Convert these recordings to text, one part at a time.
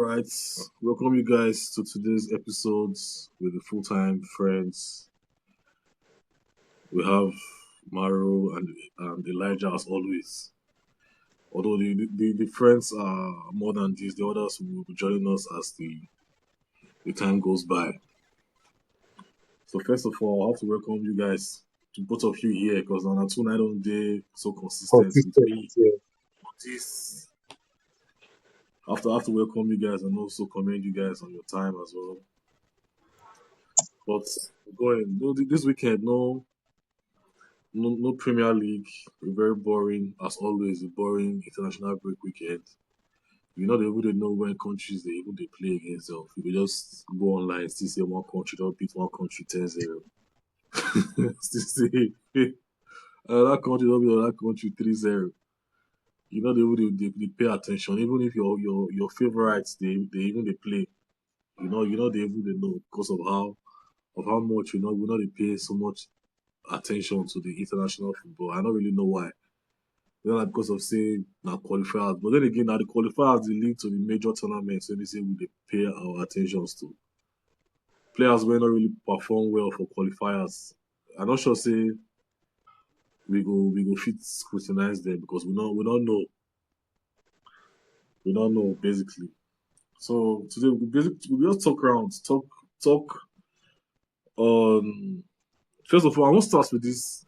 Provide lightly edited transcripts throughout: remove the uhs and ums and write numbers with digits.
right, welcome you guys to today's episodes with the full-time friends. We have Maru and Elijah as always. Although the friends are more than this, the others will be joining us as the time goes by. So first of all, I have to welcome you guys to both of you here because on a two night on day so consistent with Consistent, me. yeah. This I have to welcome you guys and also commend you guys on your time as well. But going this weekend, no Premier League. Very boring as always. A boring international break weekend. You know they wouldn't know when countries they even they play against. So you could just go online still say one country don't beat one country 10-0. Still say that country don't beat another country 3-0. You know they pay attention even if your favorites they even they play. You know they even they know because of how much they pay so much attention to the international football. I don't really know why. Like because of saying now qualifiers. But then again, now the qualifiers they lead to the major tournaments, so they say we dey pay our attentions to. Players will not really perform well for qualifiers. I'm not sure say we go fit scrutinize them because we don't know basically. So today we just talk around, talk on first of all I want to start with this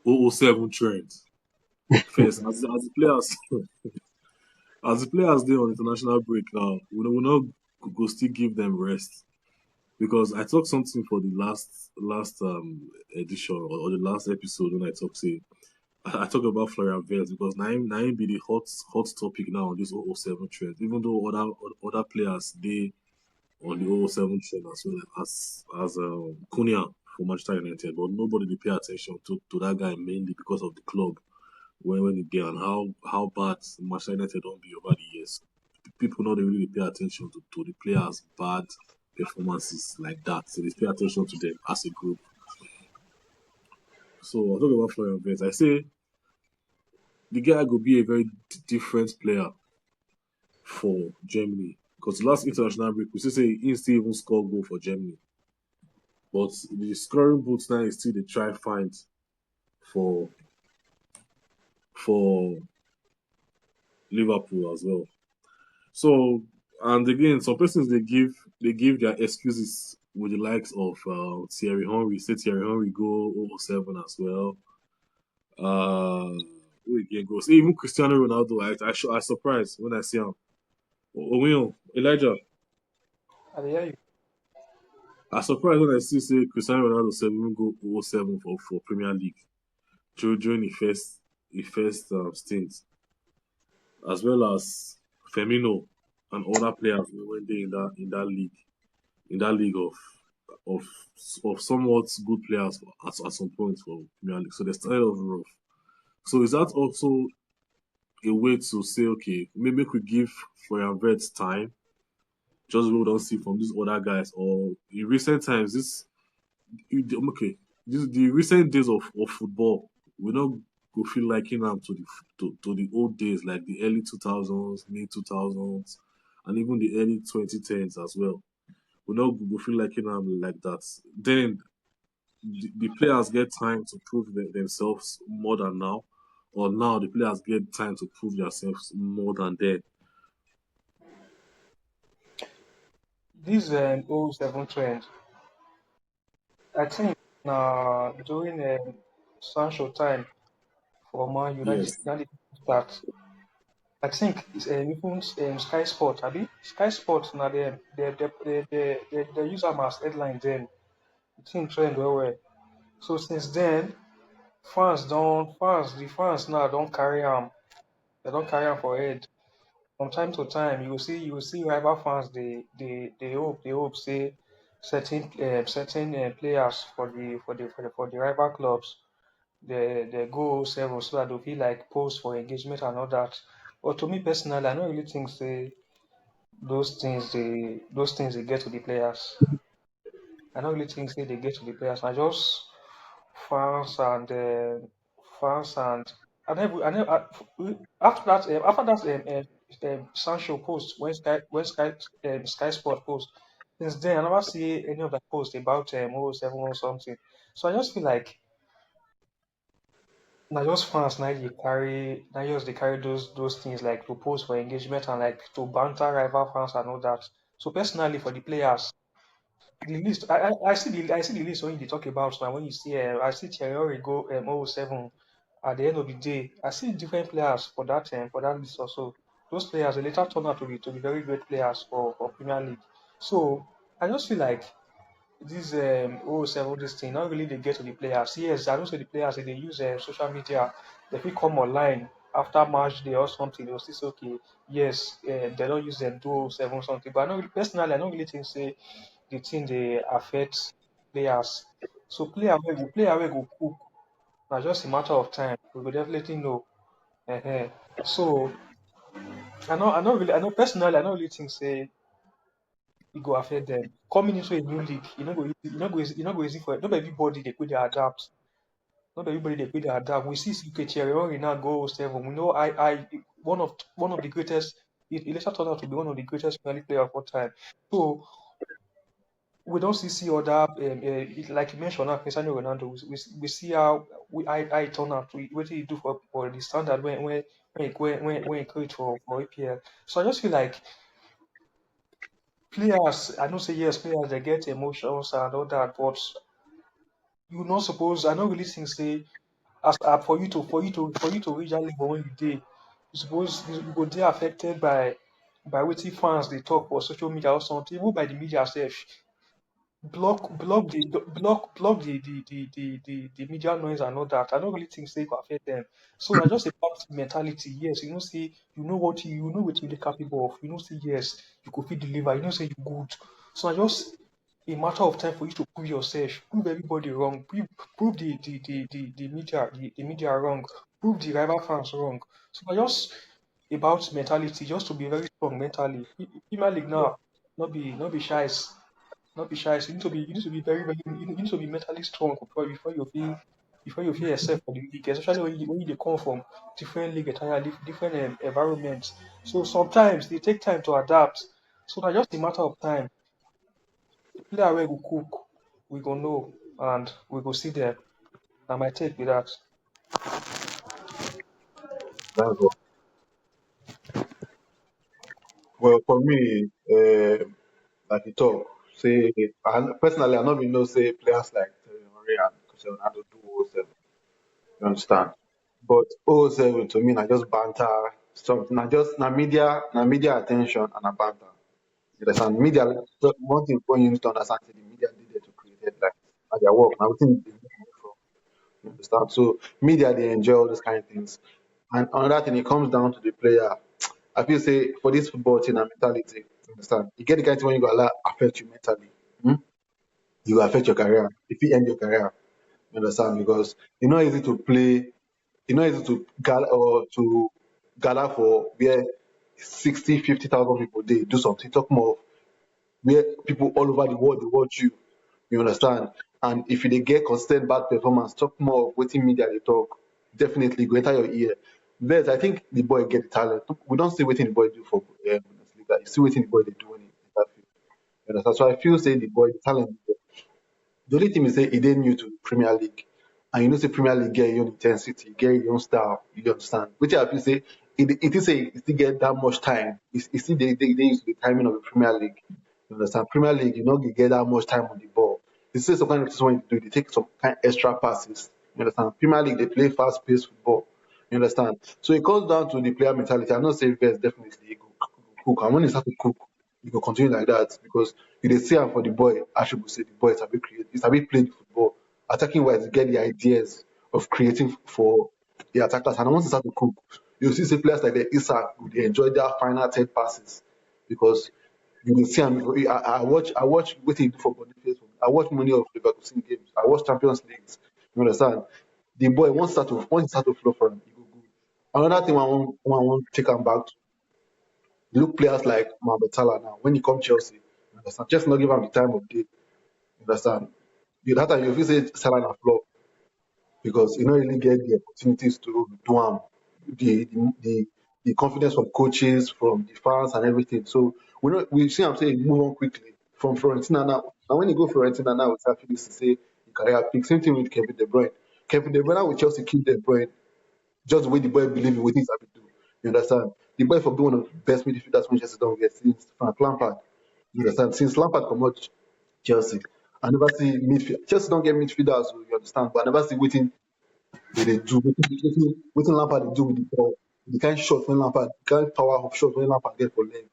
007 trend. First, as the players as the players dey on international break now, we not go still give them rest because I talked something for the last edition or the last episode when I talk say I talk about Florian Wirtz because now him be the hot topic now on this 007 trend. Even though other players they on the 007 trend as well as Cunha for Manchester United, but nobody dey pay attention to that guy mainly because of the club when he did and how bad Manchester United don't be over the years. People not really pay attention to the players' bad performances like that. So they pay attention to them as a group. So I talk about Florian Wirtz. I say the guy could be a very different player for Germany. Because the last international break, we say he still even score goal for Germany. But the scoring boots now is still the try find for for Liverpool as well. So and again, some persons they give their excuses with the likes of Thierry Henry. Say Thierry Henry go 007 as well. Who again goes? Even Cristiano Ronaldo. I surprised when I see him. Elijah. I dey hear you. I surprised when I see say Cristiano Ronaldo said even go 007 for Premier League during the first stint, as well as Firmino and other players when they in that league of of somewhat good players at some point for Premier League. So they started off rough. So is that also a way to say, okay, maybe we give Florian Wirtz time, just what we don't see from these other guys, or in recent times, okay, the recent days of football, we don't go feel liking them to the old days, like the early 2000s, mid 2000s, and even the early 2010s as well. We don't go feel liking them like that. Then the players get time to prove themselves more than now, or now the players get time to prove themselves more than then. This 007 trend, I think during Sancho time for Man United, Yes, United start. I think it's even Sky Sport, abi Sky Sport na they use am as headline then. The thing trend well well. So since then, the fans now don't carry am. They don't carry am for head. From time to time you will see rival fans they hope say certain players for the rival clubs they go 7 so that they'll be like post for engagement and all that. But to me personally, I don't really think say those things they get to the players. I don't really think say they get to the players. I just fans and fans and I never, after that Sancho post Sky Sport post. Since then, I never see any of that post about 007 or something. So I just feel like now just fans now just they carry those things like to post for engagement and like to banter rival fans and all that. So personally for the players, the list I see the list when they talk about now when you see I see Thierry go 007 at the end of the day. I see different players for that list also. Those players they later turn out to be very great players for Premier League. So I just feel like this 007 this thing not really they get to the players. Yes, I don't say the players they use social media, they fit come online after match day or something, they'll still say okay, yes, they don't use them do 007 something. But I don't really, personally I don't really think say the thing they affect players. So player will go cook. Now just a matter of time. We will definitely know. uh So I know personally I don't really think say it go affect them. Coming into a new league, you know go easy for not everybody they could adapt. Not everybody they could adapt. We see CK Thierry now go 7. We know I one of the greatest it later turned out to be one of the greatest Premier League player of all time. So we don't see other like you mentioned now, Cristiano Ronaldo. We see how I turn out to what he do for the standard when he create for APL. So I just feel like players, I don't say yes, players they get emotions and all that, but you not suppose. I don't really think say as for you to reach that level when you did, you suppose you go dey affected by wetin fans they talk for social media or something, even by the media self. Block the media noise and all that. I don't really think say it go affect them. So I just about mentality. Yes, you know, say you know what you're capable of. You know, say yes, you could fit deliver. You know, say you good. So I just a matter of time for you to prove yourself, prove everybody wrong, prove the media wrong, prove the rival fans wrong. So I just about mentality, just to be very strong mentally. Premier League now, not be shy, not be shy. So you need to be you need to be mentally strong before you feel yourself for the league, especially when you dey come from different league entirely different environments. So sometimes they take time to adapt. So na just a matter of time. The player wey go cook, we go know and we go see them. Na my take be that. That's all. Well, for me, like you talk, say, and personally, I not even know say players like Henry and Cristiano Ronaldo do 007. You understand? But 007 to me, I just banter something. I just na media attention and a banter. You understand? Media. So one thing when you need to understand, say the media did there to create headlines. At their work, now we think they make money from. You understand? So media they enjoy all those kind of things. And another thing, it comes down to the player. I feel say for this football thing and mentality, you understand? You get the kind of thing when you go allow affect you mentally. Hmm? You will affect your career. If you end your career, you understand? Because it's not easy to play, it's not easy to gather or to gather for where 60, 50,000 people they do something. Talk more of where people all over the world they watch you. You understand? And if you dey get consistent bad performance, talk more of wetin media dey talk. Definitely go enter your ear. But I think the boy get the talent. We don't see wetin the boy do for Bundesliga. You see wetin the boy dey do when he enter field. You understand? So I feel say the boy the talent dey there. The only thing is say he dey new to Premier League. And you know say Premier League get your own intensity, get your own style, you understand. Wetin I feel say it is say he still get that much time. He still dey used to the timing of the Premier League. You understand? Premier League, you no go get that much time on the ball. You see some kind of things when you do, they take some kind extra passes. You understand? Premier League, they play fast paced football. You understand? So it comes down to the player mentality. I'm not saying first definitely he go cook. And when he start to cook, you go continue like that because you dey see am for the boy. I should say the boy is a bit create, is a bit playing football. Attacking wise, get the ideas of creating for the attackers. And once he start to cook, you see say players like the Isak would enjoy their final 10 passes because you will see am. I watch wetin he do for Boniface. I watch many of Leverkusen games. I watch Champions Leagues. You understand? The boy once he start to flow for him, he go good. Another thing I want take am back to look players like Mohamed Salah now. When he come Chelsea, you understand? Just not give him the time of day. You understand? That time you feel say Salah na flop because he not really get the opportunities to do am. The the confidence from coaches, from the fans, and everything. So we see him say move on quickly from Florentina now. And when you go Florentina now, it's actually to say the career pick. Same thing with Kevin De Bruyne. Kevin De Bruyne with Chelsea keep De Bruyne just the way the boy believe in what he's happy to do. You understand? The boy for being one of the best midfielders Manchester don't get since Frank Lampard. You understand? Since Lampard come out Chelsea, I never see midfield. Chelsea don't get midfielders, so you understand? But I never see waiting they do, waiting Lampard they do with the ball. The kind of shot when Lampard, the kind of power of shot when Lampard get for leg.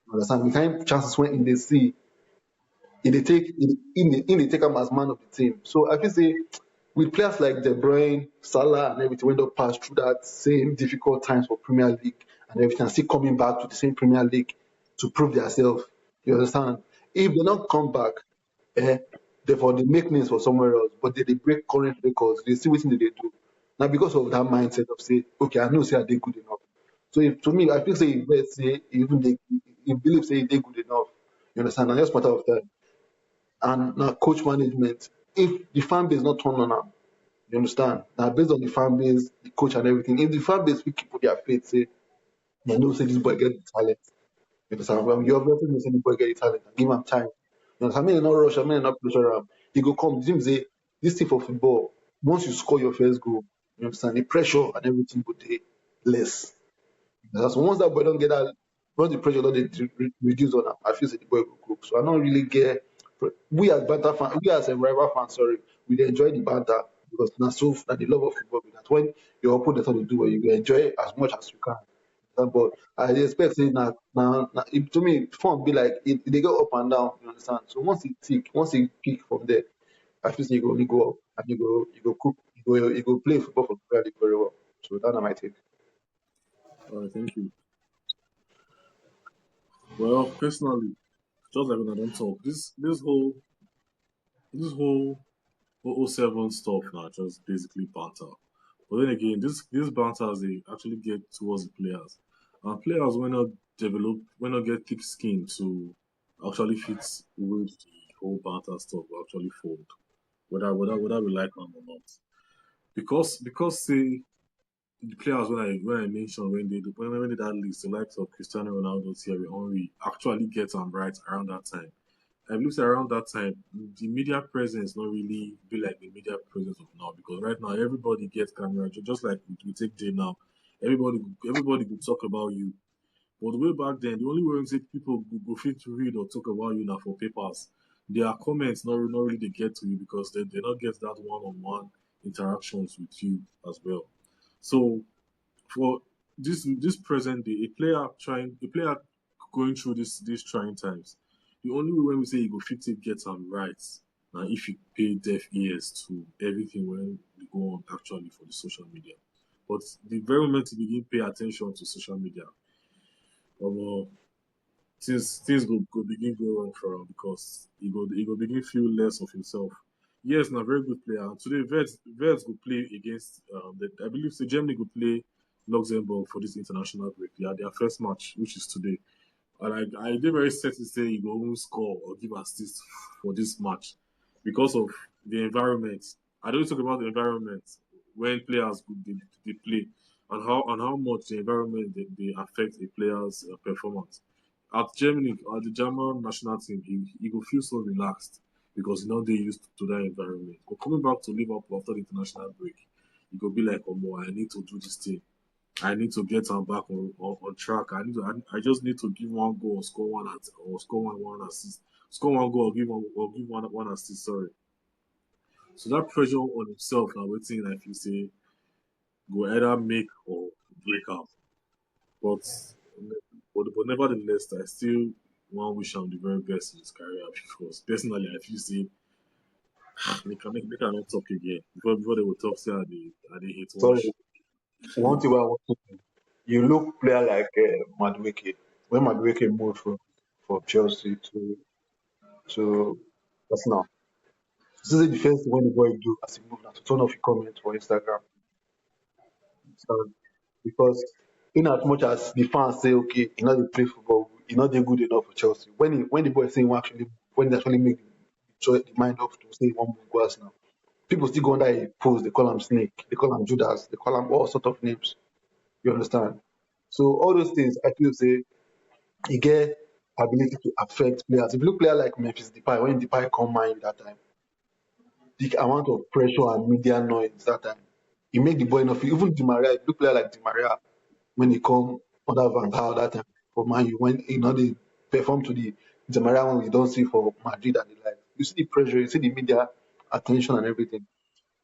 You understand? The kind of chances when in they see, in they take him as man of the team. So I can say with players like De Bruyne, Salah, and everything, when they pass through that same difficult times for Premier League and everything, and still coming back to the same Premier League to prove themselves. You understand? If they don't come back, eh, therefore they make names for somewhere else, but they break current records. They see what they do. Now because of that mindset of say, okay, I know say they good enough. So if, to me, I feel say let's say even they if believe say they good enough. You understand? And that's matter of time. And now coach management, if the fan base not turn on them, you understand? Now based on the fan base, the coach and everything, if the fan base will keep with their faith, say, they know say this boy get the talent. You understand? Well, you obviously know say the boy get the talent and give him time. You understand? I mean not rush, I mean not pressure him. He go come, the team say, this thing for football, once you score your first goal, you understand, the pressure and everything would take less. So once that boy don't get that, once the pressure don't reduce on him, I feel say the boy will cook. So I don't really get. We as banter fan, we as a rival fans, sorry, we dey enjoy the banter because na so na the love of football be that when your opponent want to do well, you go enjoy it as much as you can. But I dey expect say to me fun be like they go up and down. You understand? So once it peak from there, I feel say you go only go up and you go cook, you go play football for Premier League very well. So that's my take. All right, thank you. Well, personally, just like when I don't talk, this whole 007 stuff now just basically banter. But then again, this banters they actually get towards the players, and players when not get thick skin to actually fit with the whole banter stuff will actually fold, whether we like them or not. Because say the players when I mentioned when they that list, the likes of Cristiano Ronaldo, Thierry Henry actually get them right around that time. I believe that around that time, the media presence not really be like the media presence of now because right now everybody gets camera, just like we take day now. Everybody could talk about you. But way back then, the only way we say people go fit to read or talk about you now for papers. Their comments not really they get to you because they not get that one-on-one interactions with you as well. So for this present day, a player going through these trying times, the only way when we say you go fit it get some rights now if you pay deaf ears to everything when you go on actually for the social media. But the very moment you begin pay attention to social media, um, things go begin go wrong for him because he go begin feel less of himself. Yes, na very good player. And today, Vets go play against. I believe say Germany go play Luxembourg for this international break. Yeah, their first match, which is today. And I did very certain say he go almost score or give assist for this match because of the environment. I don't talk about the environment when players they play and how much the environment they affect a player's performance. At Germany, at the German national team, he will feel so relaxed because you know they used to that environment. But coming back to Liverpool after the international break, he go be like, "Oh, more, I need to do this thing. I need to get him back on track. I just need to give one goal or score one assist. Score one goal or give one assist, sorry. So that pressure on himself now waiting like you say go either make or break out. But but nevertheless I still want wish him the very best in his career because personally I feel say they can not talk again. Before they will talk say I they hate Sorry, wash. one thing I want to do, you look player like Madueke. When Madueke moved from Chelsea to Arsenal, this is the first thing when the boy do as he move now to turn off your comment for Instagram. So, because in as much as the fans say okay, he not dey play football, he not dey good enough for Chelsea. When the boy say he wan actually when they actually make the choice the mind up to say he want move go Arsenal, people still go under a post, they call him snake, they call him Judas, they call him all sort of names. You understand? So all those things I feel say he get ability to affect players. If you look player like Memphis Depay, when Depay come mind that time, the amount of pressure and media noise that time, he make the boy not feel. Even Di Maria, if you look player like Di Maria, when he come under Van Gaal that time for Man U, when they perform to the Di Maria one we don't see for Madrid and the like. You see the pressure, you see the media attention and everything.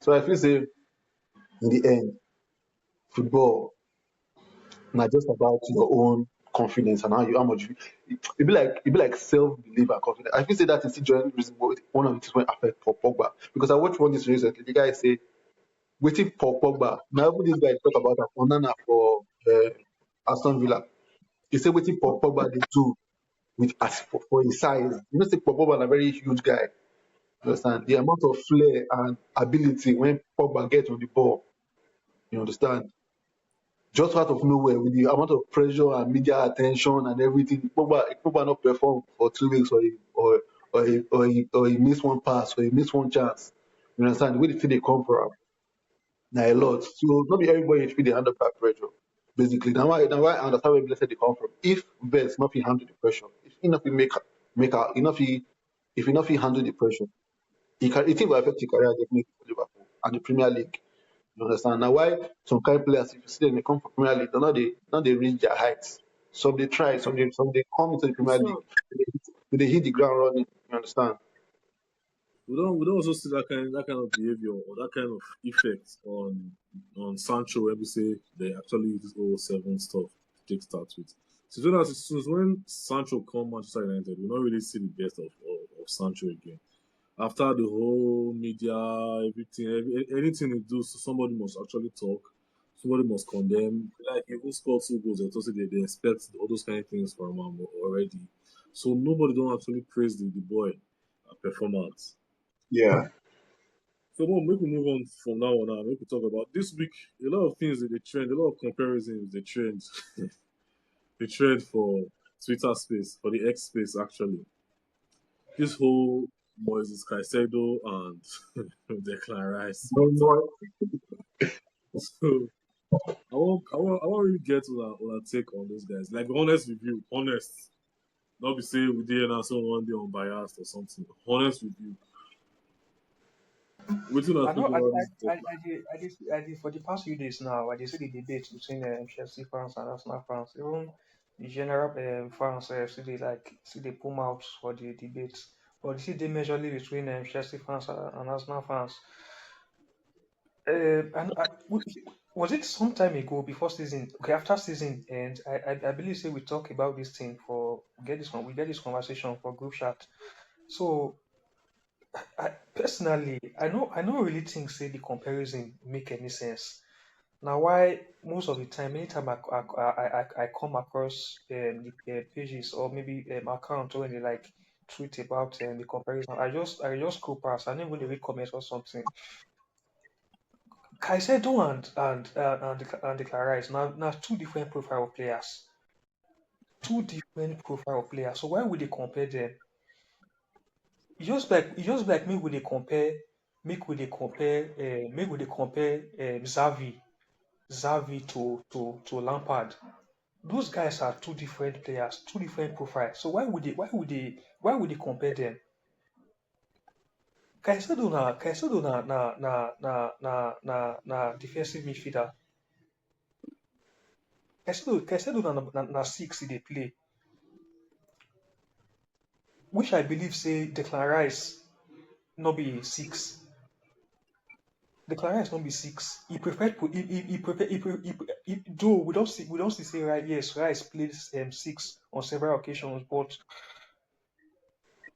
So I feel say in the end, football not just about your own confidence and how much it be like self belief and confidence. I feel say that is still joint reason one of the things when affect Paul Pogba. Because I watched one this recently, the guy say waiting for Pogba. Now even this guy talk about Onana for Aston Villa. He said waiting for Pogba they do with as for his size. You know say Paul Pogba is a very huge guy. You understand? The amount of flair and ability when Pogba gets on the ball, you understand? Just out of nowhere with the amount of pressure and media attention and everything, Pogba not perform for 2 weeks or he miss one pass or he miss one chance. You understand? The way the thing they come from now a lot. So not be everybody fit dey handle that pressure. Basically, now why I understand where blessed they come from. If Vets not fit handle the pressure, if he not fit make out, if he not fit handle the pressure, it will affect his career definitely for Liverpool and the Premier League. You understand? Now why some kind of players, if you see them, they come from Premier League, they reach their heights. Some they try, some they come into the Premier League, So they hit the ground running. You understand? we don't also see that kind of behavior or that kind of effect on Sancho when we say they actually use this 007 stuff to take start with. So since when Sancho come Manchester United, we don't really see the best of Sancho again. After the whole media, everything, anything he do, so somebody must actually talk. Somebody must condemn. Like even score 2 goals, they expect all those kind of things from him already. So nobody don't actually praise the boy performance. Yeah. So Mom, we can move on from now on. Now, we can talk about this week. A lot of things that they trend, a lot of comparisons they trend, they trend for Twitter space, for the X space actually. This whole Moises Caicedo and Declan Rice No matter. more. So I want really get on a take on those guys. Like honest review, honest. Not be saying we did and so one day unbiased or something. Honest review. What do you I think know. about this? For the past few days now. I did see the debate between Chelsea fans and Arsenal fans. Even the general fans see they pull out for the debate. But you see the majorly between Chelsea fans and Arsenal fans. Was it some time ago before season? Okay, after season end, I believe say we talk about this thing for we get this conversation for group chat. So personally, I don't really think say the comparison make any sense. Now, why most of the time, anytime I come across the pages or maybe account when they like tweet about the comparison, I just scroll past. I don't even read comments or something. Caicedo and Declan Rice now two different profile of players, two different profile of players. So why would they compare them? It just like make we dey compare Xavi to Lampard. Those guys are two different players, two different profiles. So why would they compare them? Caicedo na defensive midfielder. Caicedo na six he dey play, which I believe say Declan Rice no be six. Declan Rice no be six. He preferred he prefer though we don't see say right, yes, Rice played six on several occasions, but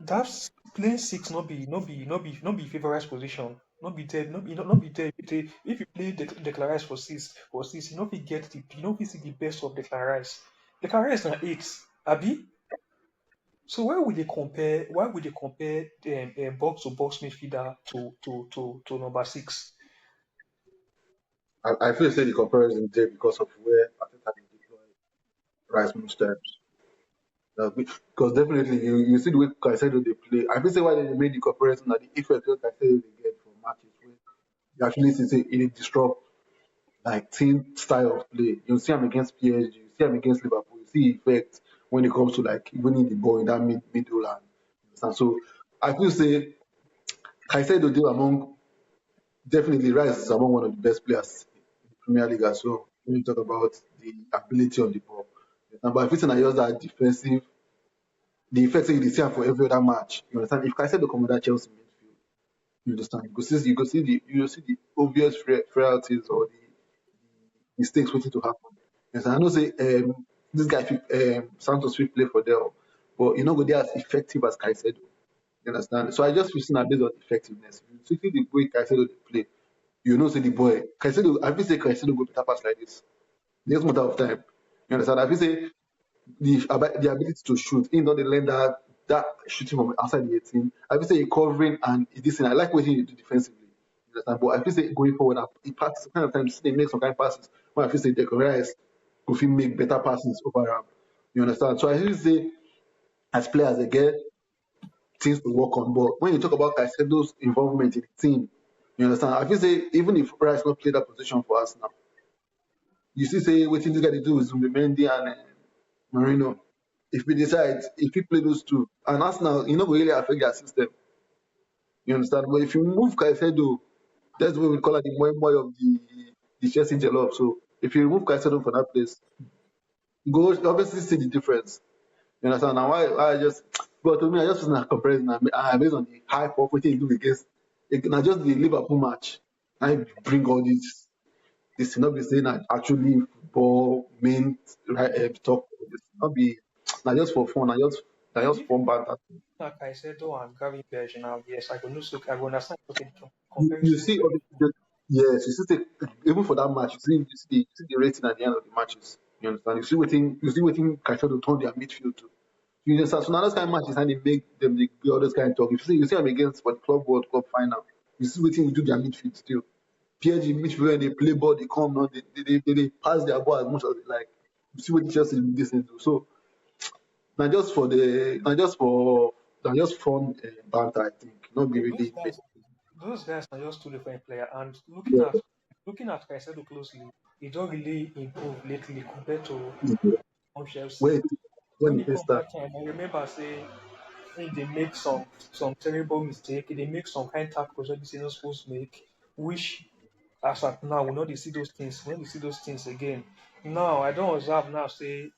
that's playing six no be favorite position. No be there, no be there. If you play Declan Rice for six, you no fit see the best of Declan Rice. Declan Rice na eight, abi. So why would they compare box to box midfielder to number six? I feel say the comparison there because of where Arteta dey deploy Rice most times. Because definitely you see the way Caicedo they play. I feel say why they made the comparison that the effect wey Caicedo they get from matches where you actually see say it dey disrupt like team style of play. You see him against PSG, you see him against Liverpool, you see effect when it comes to like winning the ball in that middle and understand. So I feel say Caicedo dey among definitely Rice is among one of the best players in the Premier League as well. When you talk about the ability on the ball. But if it's not just that defensive, the effect say you dey see am for every other match. You understand? If Caicedo come with that Chelsea midfield, you understand? You go see the obvious frailties or the mistakes waiting to happen. Yes, I know say this guy Santos fit play for them, but you know go dey as effective as Caicedo. You understand? So I just feel say based on effectiveness. If you see the way Caicedo dey play, you know say the boy Caicedo. I feel say Caicedo go better pass like this. Just matter of time. You understand? I feel say the ability to shoot, he don't dey learn that shooting from outside the 18. I feel say he covering and this thing. I like what he do defensively. You understand? But I feel say going forward, he passes kind of times they make some kind of passes. When I feel say Declan Rice go fit make better passes over him. You understand? So I feel say as players they get things to work on. But when you talk about Caicedo's involvement in the team, you understand? I feel say even if Rice not play that position for us now, you see say what this guy dey do is Mendy and Marino. If we decide if we play those two, and Arsenal, you know, go really affect their system. You understand? But if you move Caicedo, that's what we call it the more of the Chelsea jollof. So if you remove Caicedo from that place, you go obviously see the difference. You understand? Now why I just but to me I just was not comparison based on the hype of what he do against not just the Liverpool match. I bring all this not be saying that actually football main right talk. This not be not just for fun, not just If fun banter. na Caicedo and Gary Berge now, yes, I go know so I go understand okay the You comparison see, where yes, you see, even for that match, you see the rating at the end of the matches. You understand? You see waiting Caicedo turn their midfield to. You understand? So now those kind of matches, and they make them the all those kind of talk. You see them against for the Club World Cup final. You see waiting we do their midfield still. PSG midfield when they play ball, they come now, they pass their ball as much as they like. You see what Chelsea this and do. So not just fun banter. I think not be those really. guys those guys are just two different players. And Yeah, looking at Caicedo closely, he don't really improve lately compared to on Chelsea. when when When the he first come start. that time, I remember say when they make some terrible mistake, they make some kind tackles that they not supposed to make, which as at now we know they see those things. When we see those things again, now I don't observe now say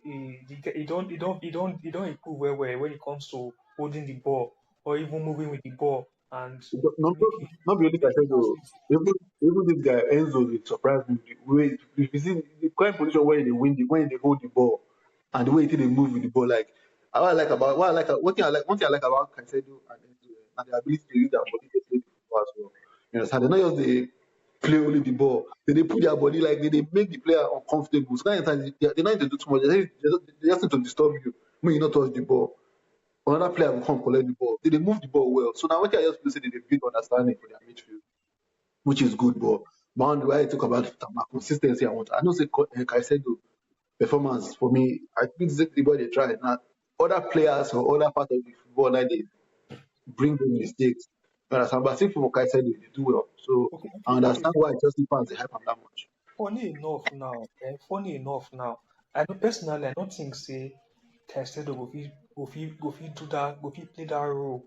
he don't improve well when it comes to holding the ball or even moving with the ball and No, making not be only making Caicedo. passes. Even this guy Enzo, it surprised me. The way if you see the current position where they when they hold the ball, and the way they move with the ball, like what I like one thing I like one thing I like about Caicedo and Enzo, and the ability to use their body to play the football as well. You understand? They not just they play only the ball. They put their body like they make the player uncomfortable. So kind of times they not need to do too much. They just need to disturb you when you not touch the ball. Another player will come collect the ball. They move the ball well. So now what I just feel say they build understanding for their midfield, which is good. But man, the way I talk about consistency, I know say Caicedo performance for me. I think this is the boy they try. Now other players or other part of the football like they bring the mistakes. You understand? But I think for Caicedo they do well. So Okay, I okay. understand why Chelsea fans they hype him that much. Funny enough now, I know personally I don't think say Caicedo go fit do that go fit play that role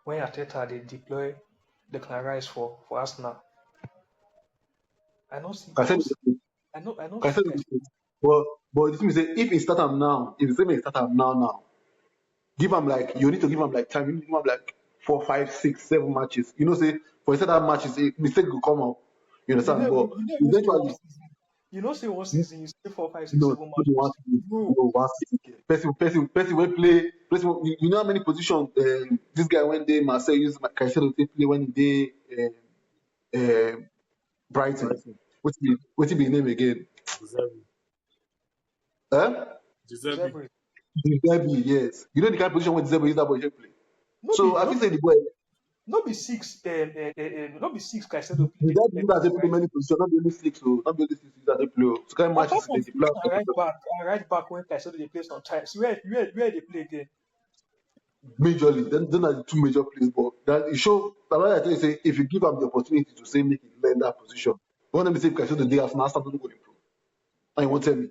when Ateta they deploy Declan Rice for Arsenal. Caicedo, I don't see Caicedo, Caicedo. but the thing is, say if he start him now, if the same way he start him now. Give him like you need to give him like time. You need to give him like 4, 5, 6, 7 matches. You know, say for instead of matches, a mistake will come up. You understand? But You know say one eventually, season. You know say one season you stay 4, 5, 6, no, 7 nobody matches. wants to do No, one season. Person will play. You know how many positions this guy when they Marcel use Caicedo to play when they uh, Brighton. Brighton, What be his name again? Deserve, Huh? Deserve. Zebri. Derby, yes. You know the kind of position where Zebo use that boy to play. No So be I no think be say the boy no be six no be six Caicedo the they guy play you guys play right. many positions, not be only six, so not be only six that they play. Oh. So kind of Apart matches from the six player. and right back when Caicedo they play sometimes. Where they play again? Majorly, then are the two major players. But that it show. That's why I tell you say if you give him the opportunity to say make him learn that position, you want them to say because the day after Arsenal don't go improve. And you won't tell me.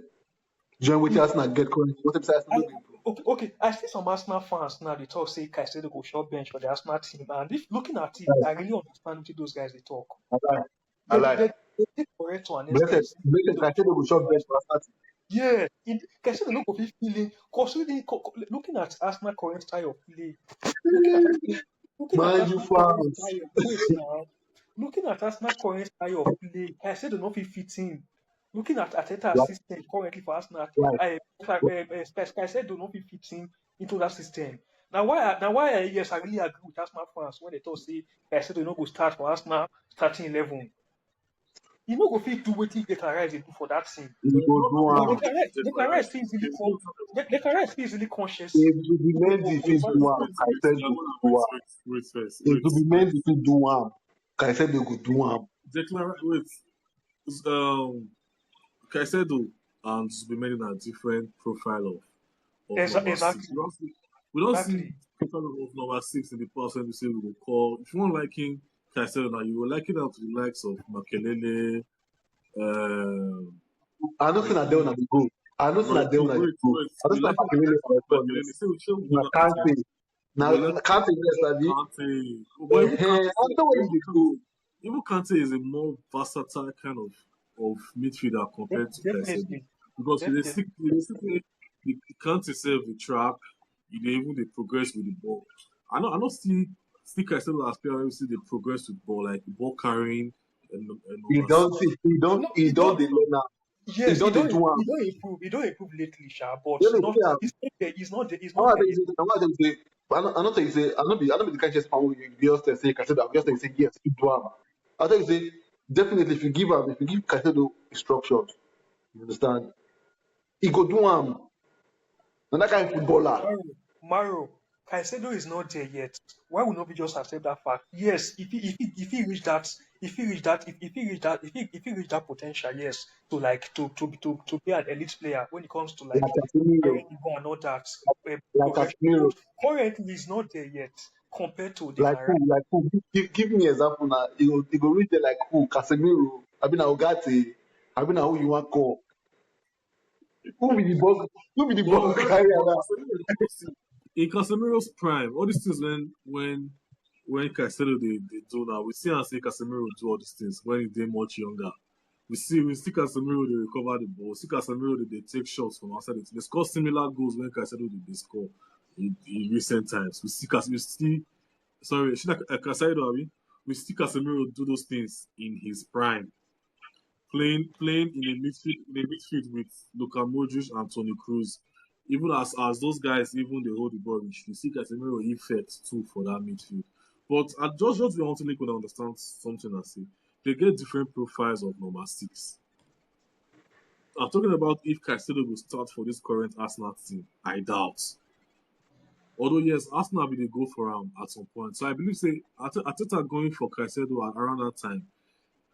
Join with Arsenal get currently. What if Arsenal I, no dey improve? okay, I see some Arsenal fans now. They talk say Caicedo go short bench for the Arsenal team, and if looking at it, I really understand what those guys they talk. I lie. I They lie. they take correct to an Blessed, extent. Say blessed. Caicedo go Caicedo short go bench short for bench for Arsenal. Arsenal team. Yeah, Caicedo no go fit feeling. Cause really, looking at Arsenal current style of play, looking at looking at Man, you Arsenal current fans. style. Wait now. Looking at Arsenal current style of play, Caicedo no fit fit in. Looking at Arteta's Right, system currently for Arsenal, right. Caicedo no fit fit in into that system. Yes, I really agree with Arsenal fans when they talk say Caicedo no go start for Arsenal starting 11. He no go fit do wetin Declan Rice dey do for that team. He But go we're not do talking But am. about Declan Declan Rice Rice. fit easily It's come. not talking about Declan Rice fit easily conscious. If Zubimendi For fit wait, do Arsenal. am, wait, wait. Caicedo Hold go on, do wait, am. wait, wait first. If Wait, wait. Zubimendi fit do am, Caicedo go do am. Declan Rice, wait. Um, Caicedo and Zubimendi are different profile of number six. Exactly. We don't see Exactly. profile of number six in the past when we say we will call. If you want liking Caicedo now, you will like it out to the likes of Makelele, um, I know say na there una dey go. I know say na right? there No, una dey wait, go. wait. I know We say na like it to the Makelele likes of for restaurant Makelele. yes. Say we show we Na go that Kante. yes. Na We like Kante yes abi. Kante. But even Kante, I know where you dey go. Even Kante is a more versatile kind of midfielder compared to Caicedo. Definitely. Because Definitely. they still play the Kante serve the track, they even they progress with the ball. I know still Caicedo as player we see they progress with ball, like ball carrying and He number don six. see, No, he don dey learn am. He yes, don dey do am. he don't improve. He don't improve lately, Sha, but You know not see am. he's not there. He's I not wan there tell you yet. say, I wan tell you say, I no tell you say, I no be the kind of fan wey you just tell say Caicedo. I just tell you say yes, he do am. I tell you say definitely if you give Caicedo instructions, you understand, he go do am. Na that kind of footballer. Maro, Caicedo is not there yet. Why would not we just accept that fact? Yes, if he reach that, if he reach that potential, yes, to like to be an elite player when it comes to like Like Casemiro, carrying the ball and all that like progression. Casemiro, But currently, he's not there yet compared to like Declan who, Rice. like who? Give me example now. He go reach there like who? Casemiro. I mean, Ogate. I mean, who you want call? Who be the boss? Who be the But boss carry around? In Casemiro's prime, all these things when Caicedo they do now, we see and see Casemiro do all these things when they much younger. We see Casemiro they recover the ball. We see Casemiro they take shots from outside. They score similar goals when Caicedo they score in recent times. We see sorry, should I Caicedo abi? We see Casemiro do those things in his prime, playing in a midfield with Luka Modric and Toni Kroos. Even as those guys even they hold the ball, you see Casemiro effect too for that midfield. But I just want to make one understand something I say. They get different profiles of number six. I'm talking about if Caicedo will start for this current Arsenal team. I doubt. Although yes, Arsenal will they go for him at some point. So I believe say Ateta going for Caicedo at around that time.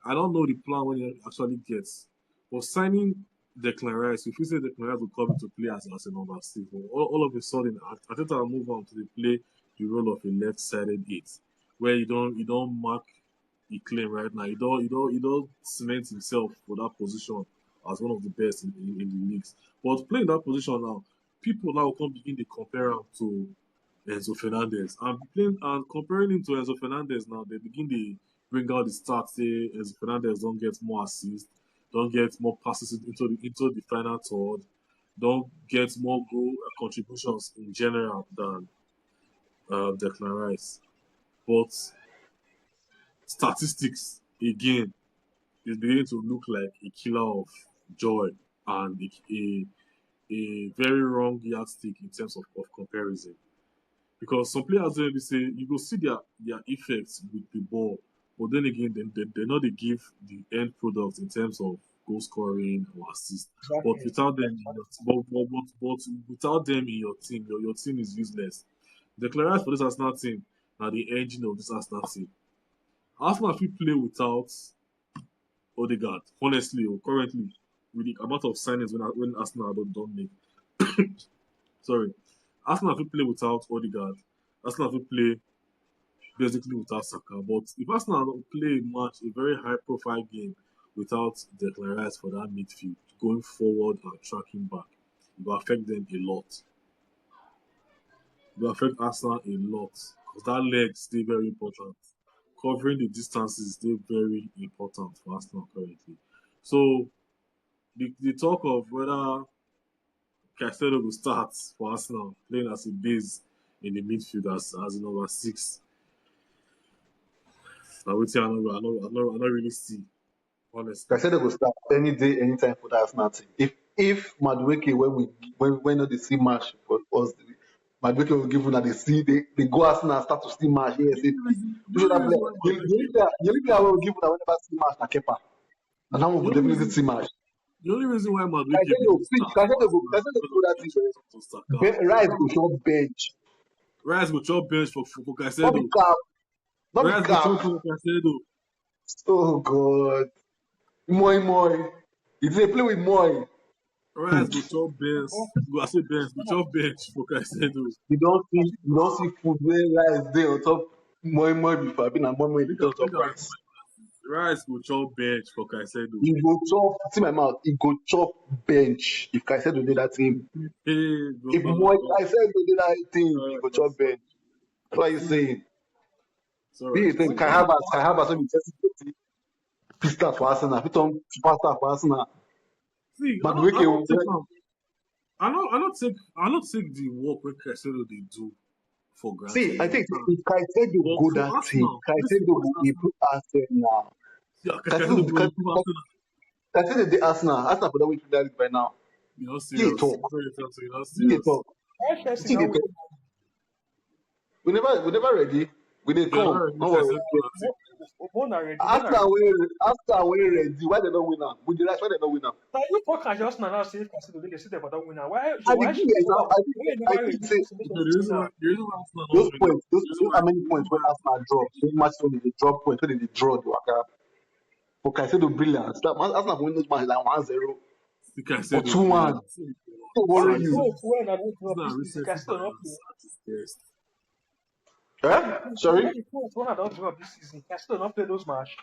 I don't know the plan when he actually gets. But signing Declan Rice, if you say Declan Rice will come into play as a number six, but all of a sudden, Arteta will move on to play the role of a left-sided eight, where you don't mark a claim right now. You don't cement himself for that position as one of the best in the leagues. But playing that position now, people now come begin to compare him to Enzo Fernandez. And comparing him to Enzo Fernandez now, they begin to bring out the stats. Say Enzo Fernandez don't get more assists, don't get more passes into the final third, don't get more goal contributions in general than Declan Rice. But statistics again is beginning to look like a killer of joy and a very wrong yardstick in terms of comparison. Because some players will be say you go see their effects with the ball, but then again, they know they give the end product in terms of goal scoring or assist. But Exactly. without them, in your, but without them in your team, your team is useless. The Clarice for this Arsenal team are the engine of this Arsenal team. Arsenal if you play without Odegaard, honestly or currently, with the amount of signings when Arsenal don't make. Sorry, Arsenal if you play without Odegaard, Arsenal if you play basically without Saka. But if Arsenal don't play a match, a very high profile game without Declan Rice for that midfield, going forward and tracking back, it will affect them a lot. It will affect Arsenal a lot because that leg still very important. Covering the distances is still very important for Arsenal currently. So the talk of whether Caicedo will start for Arsenal playing as a base in the midfield as a number six. Now which I don't really see, honestly. Caicedo will start any day, anytime for that Arsenal team. If Madueke when they see match for us, Madueke will give una they go Arsenal start to see match ASAP. The You should only have reason played. why The only player will give una whenever see match na Kepa. And now we the will only definitely reason see match. the only reason why Madueke Caicedo, didn't see, start for Arsenal is Caicedo because go of that the thing. injury to Saka. Rice go show bench. Rice go chop bench for Not be Caicedo. cap. Not be Rice go chop cap. for Caicedo. Oh God. Moi. He say play with Moi. Rice go chop bench. Go I say bench. Go chop bench for Caicedo. You don't see food where rice dey on top moi before. I been a moi dey Make dey on I top make I rice. remove Rice go chop bench for Caicedo. He go chop. See my mouth. He go chop bench. If Caicedo dey that team, Hey, if Moi God. Caicedo dey that team, he Alright, go chop bench. What are you see, saying? it's Be you alright. think Kai Havertz will be just pistol for Arsenal, fit on superstar for Arsenal. See, I Madueke don't will take I don't take the work when Caicedo they do for granted. see. You I think understand? if Caicedo But go for that team, Arsenal, listen, Caicedo for this will Arsenal, improve Arsenal. see, Caicedo Caicedo, go improve Arsenal. Caicedo dey Arsenal. Arsenal for that win Premier League by now. You're not He dey serious. talk. You're not He dey serious. talk. Why Chelsea He now dey win? talk. We never ready. We dey You're not come. ready No worry. Caicedo for that team. Mona ready. Mona Arsenal ready. wey ready. Why they don't win am? With the right, why they don't win am? Now you talk and just now say Cassido they sit there for that winner. Why? So I dey why give should you you example. never? Why you I never ready think say to make Okay, Chelsea winner? the reason why Arsenal not those winning, points, how many the reason points when why Arsenal draw, those matches when they draw points, when they draw the waka. For Caicedo brilliance. That Arsenal win those matches like 1-0 the or Caicedo 2-1. brilliant. Don't This worry are you. No, recent, when I don't these drop are this season, recent Cassido not play. finance at his best. All the Sorry? points when I don't drop this season, Cassido not play those match.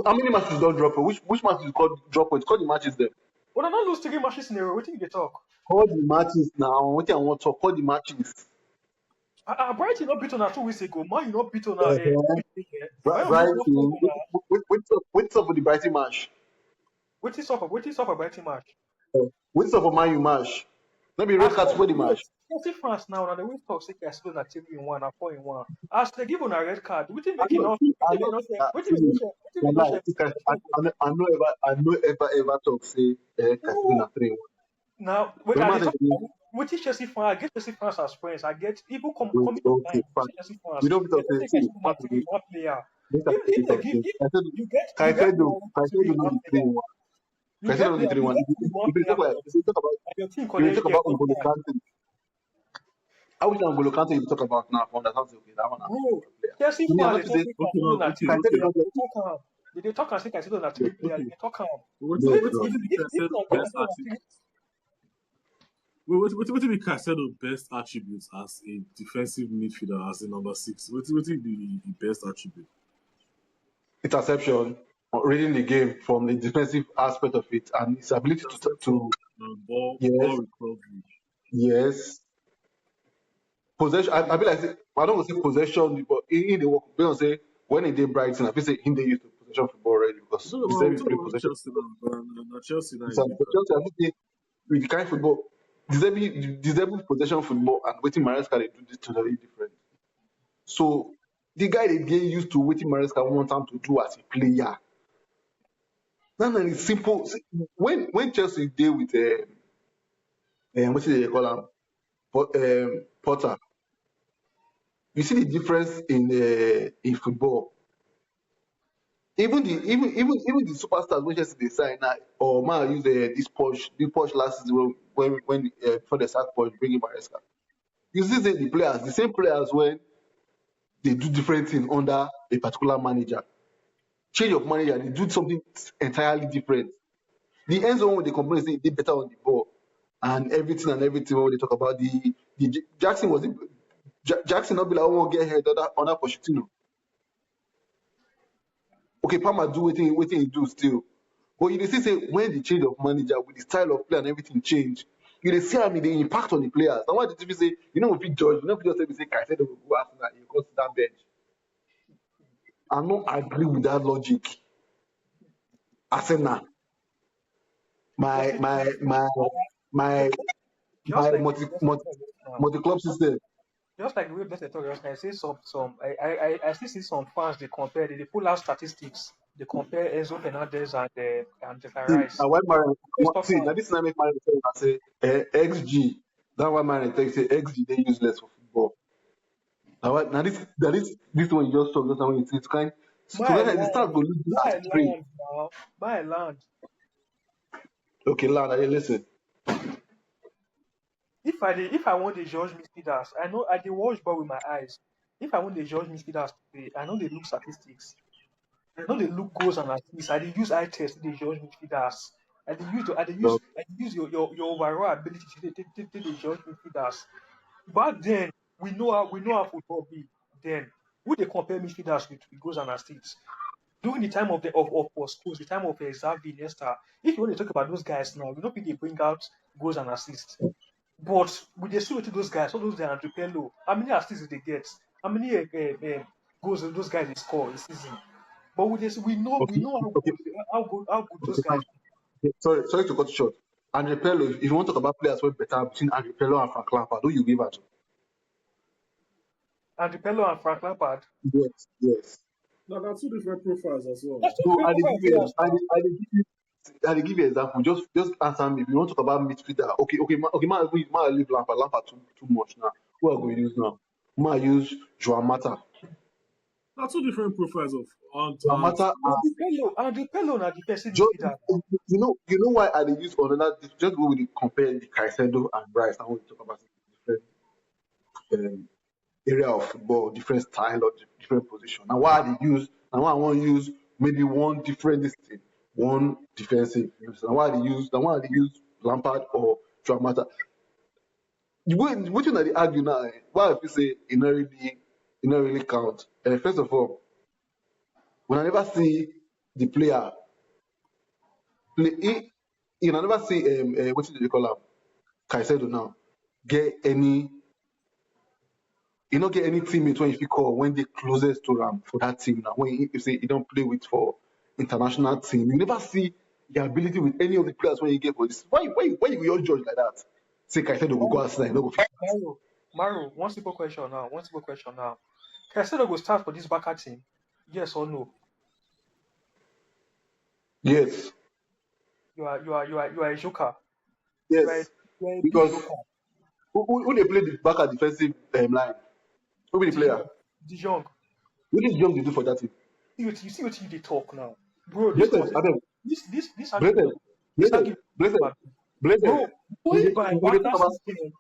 How many matches you don't drop? Which matches you call drop points? Call the matches there. When I don't lose 3 matches in a row, what think they talk? Call the matches now. What I want to talk? Call the matches. Brighton not beat on her 2 weeks ago. Man, you not beat on her Uh-huh. 2 weeks ago. Why you lose not Brighton. on her? What's up with the Brighton match? Wait till suffer Brighton match. What's up for Man U match? Let me red As card to for play the wait, match. Chelsea fans now, they will talk say Cassido na 3-1 and 4-1. As they give on a red card, we think I make know, enough. see, I We think know, enough. We think see, enough. see, guys, I know ever talk say Casino No, na 3-1. now wait, When I man dey say talk. With Chelsea fans, I get Chelsea fans as friends. I get even wait, coming okay, online. fine. Chelsea We fans, don't they talk don't say, think see, Cassido na part of it, 3-1 player. make I tell If you they give, something. if you get player Caicedo, three Caicedo no one be player, 3-1. Caicedo no be you 3-1. get If 3-1 you player talk for about, your if you talk about, and your team if you collect talk about top N'Golo five. Kante, how which N'Golo Kante you talk about now for understand say okay, that one na Bro, 3-1 player. Chelsea To me, I fans know they to talk say say Okay, Cassido now, na okay, three Caicedo okay, player. don't get They talk am. They talk and say Cassido na yes, 3 player. They talk am. So yes, What bro. do you if Caicedo na best Cassido na three, attributes? What do you Caicedo best attributes as a defensive midfielder as a number six? What do be the best attribute? Interception, reading the game from the defensive aspect of it, and his ability to Interception, ball yes, recovery. yes, possession. I feel like say, I don't want to say possession, but in the work, we don't say when he did Brighton, I feel say him they used to possession football already We because talk this about time we he talk play about possession Chelsea football. now, but Chelsea now It's a is different. Chelsea, I think say with the kind of football, disabled possession football and waiting Maresca they do this totally different. So the guy they get used to waiting Maresca want him to do as a player. Now it's simple. See, when Chelsea deal with what do they call him? Potter. You see the difference in football. Even the superstars when Chelsea they sign now, or man use this Porsche last season when before they start Porsche bringing Maresca. You see the same players when they do different things under a particular manager. Change of manager, they do something entirely different. The end zone when they complain say they better on the ball and everything when they talk about Jackson Jackson not be like oh get ahead under Pochettino. Okay, Palmer do waiting he do still. But you dey see say when the change of manager with the style of play and everything change, you dey see am e dey impact on the players. Na why the TV say you no go fit judge, you no fit just tell me say Caicedo go go Arsenal, you go sit down bench. I no agree with that logic. Arsenal, But my see, my my my just my like the way Blessed talk just now, multi club system. just like the way Blessed talk just now, I see I still see some fans they compare, they pull out statistics, they compare Enzo Fernandez and Declan See, Rice. na why Mario Let's talk see now. na this na make Mario tell una say XG. That why Mario tell you say XG dey useless for football. Now this one you just talk just now when you say to My get like the start land, go look good my as three. land now, my land. Okay, lad, I dey listen. If I want to judge midfielders, I know I dey watch ball with my eyes. If I want to judge midfielders today, I know they look statistics. I know they look goals and assists. I dey use eye test to dey judge midfielders. So, I dey use your overall ability to dey judge midfielders. Back then, we know how football be. Then who they compare midfielders with goals and assists? During the time of schools, the time of Xavi, Nesta. If you want to talk about those guys now, we know people they bring out goals and assists. But we dey still to those guys, all those Andrew Pello, how many assists did they get? How many goals those guys they score this season? But we okay, know okay, how good those okay, fine. guys. Okay, sorry to cut you short. Andre Pello, if you want to talk about players who are better between Andre Pello and Frank Lampard, who you give her to? Andrew Pello and Frank Lampard. Yes, yes. Now, there are two different profiles as well. They're still So great profile players now. I dey give you example. Just answer me. If you want to talk about midfielder, okay, man, leave Lampard too much now. Who I go use now? Man, use Joan Mata. There are two different profiles of Joan and Mata Andrew Pello na defensive just midfielder. you know why I dey use another just go with the compare the Caicedo and Rice. I want to talk about different um, area of football, different style or different position. Now why I want to use maybe one different this thing, one defensive. You understand? Now why they use Lampard or Dramata. Which one are they argue now? Why if you say it not really count? First of all, when I never see the player play, you know, never see what do they call him? Caicedo now get any you not get any teammate when you fit call when they closest to him for that team now. When you say you don't play with for international team, you never see the ability with any of the players when you get for this. Why you all judge like that? Say Caicedo will go outside, no go fit. Mario, one simple question now. One simple question now. Caicedo go start for this Barca team? Yes or no? Yes, You are a joker. You are a, yes. you are a big Because joker. who they play the back at defensive line? Who be the De player? Jong. De Jong. What is Young they do for that team? See what you dey talk now, bro. This Blessed, I conversation, beg, this blessed, argument, this blessed, argument, blessed, bro. blessed. Going by We dey talk Barca about system,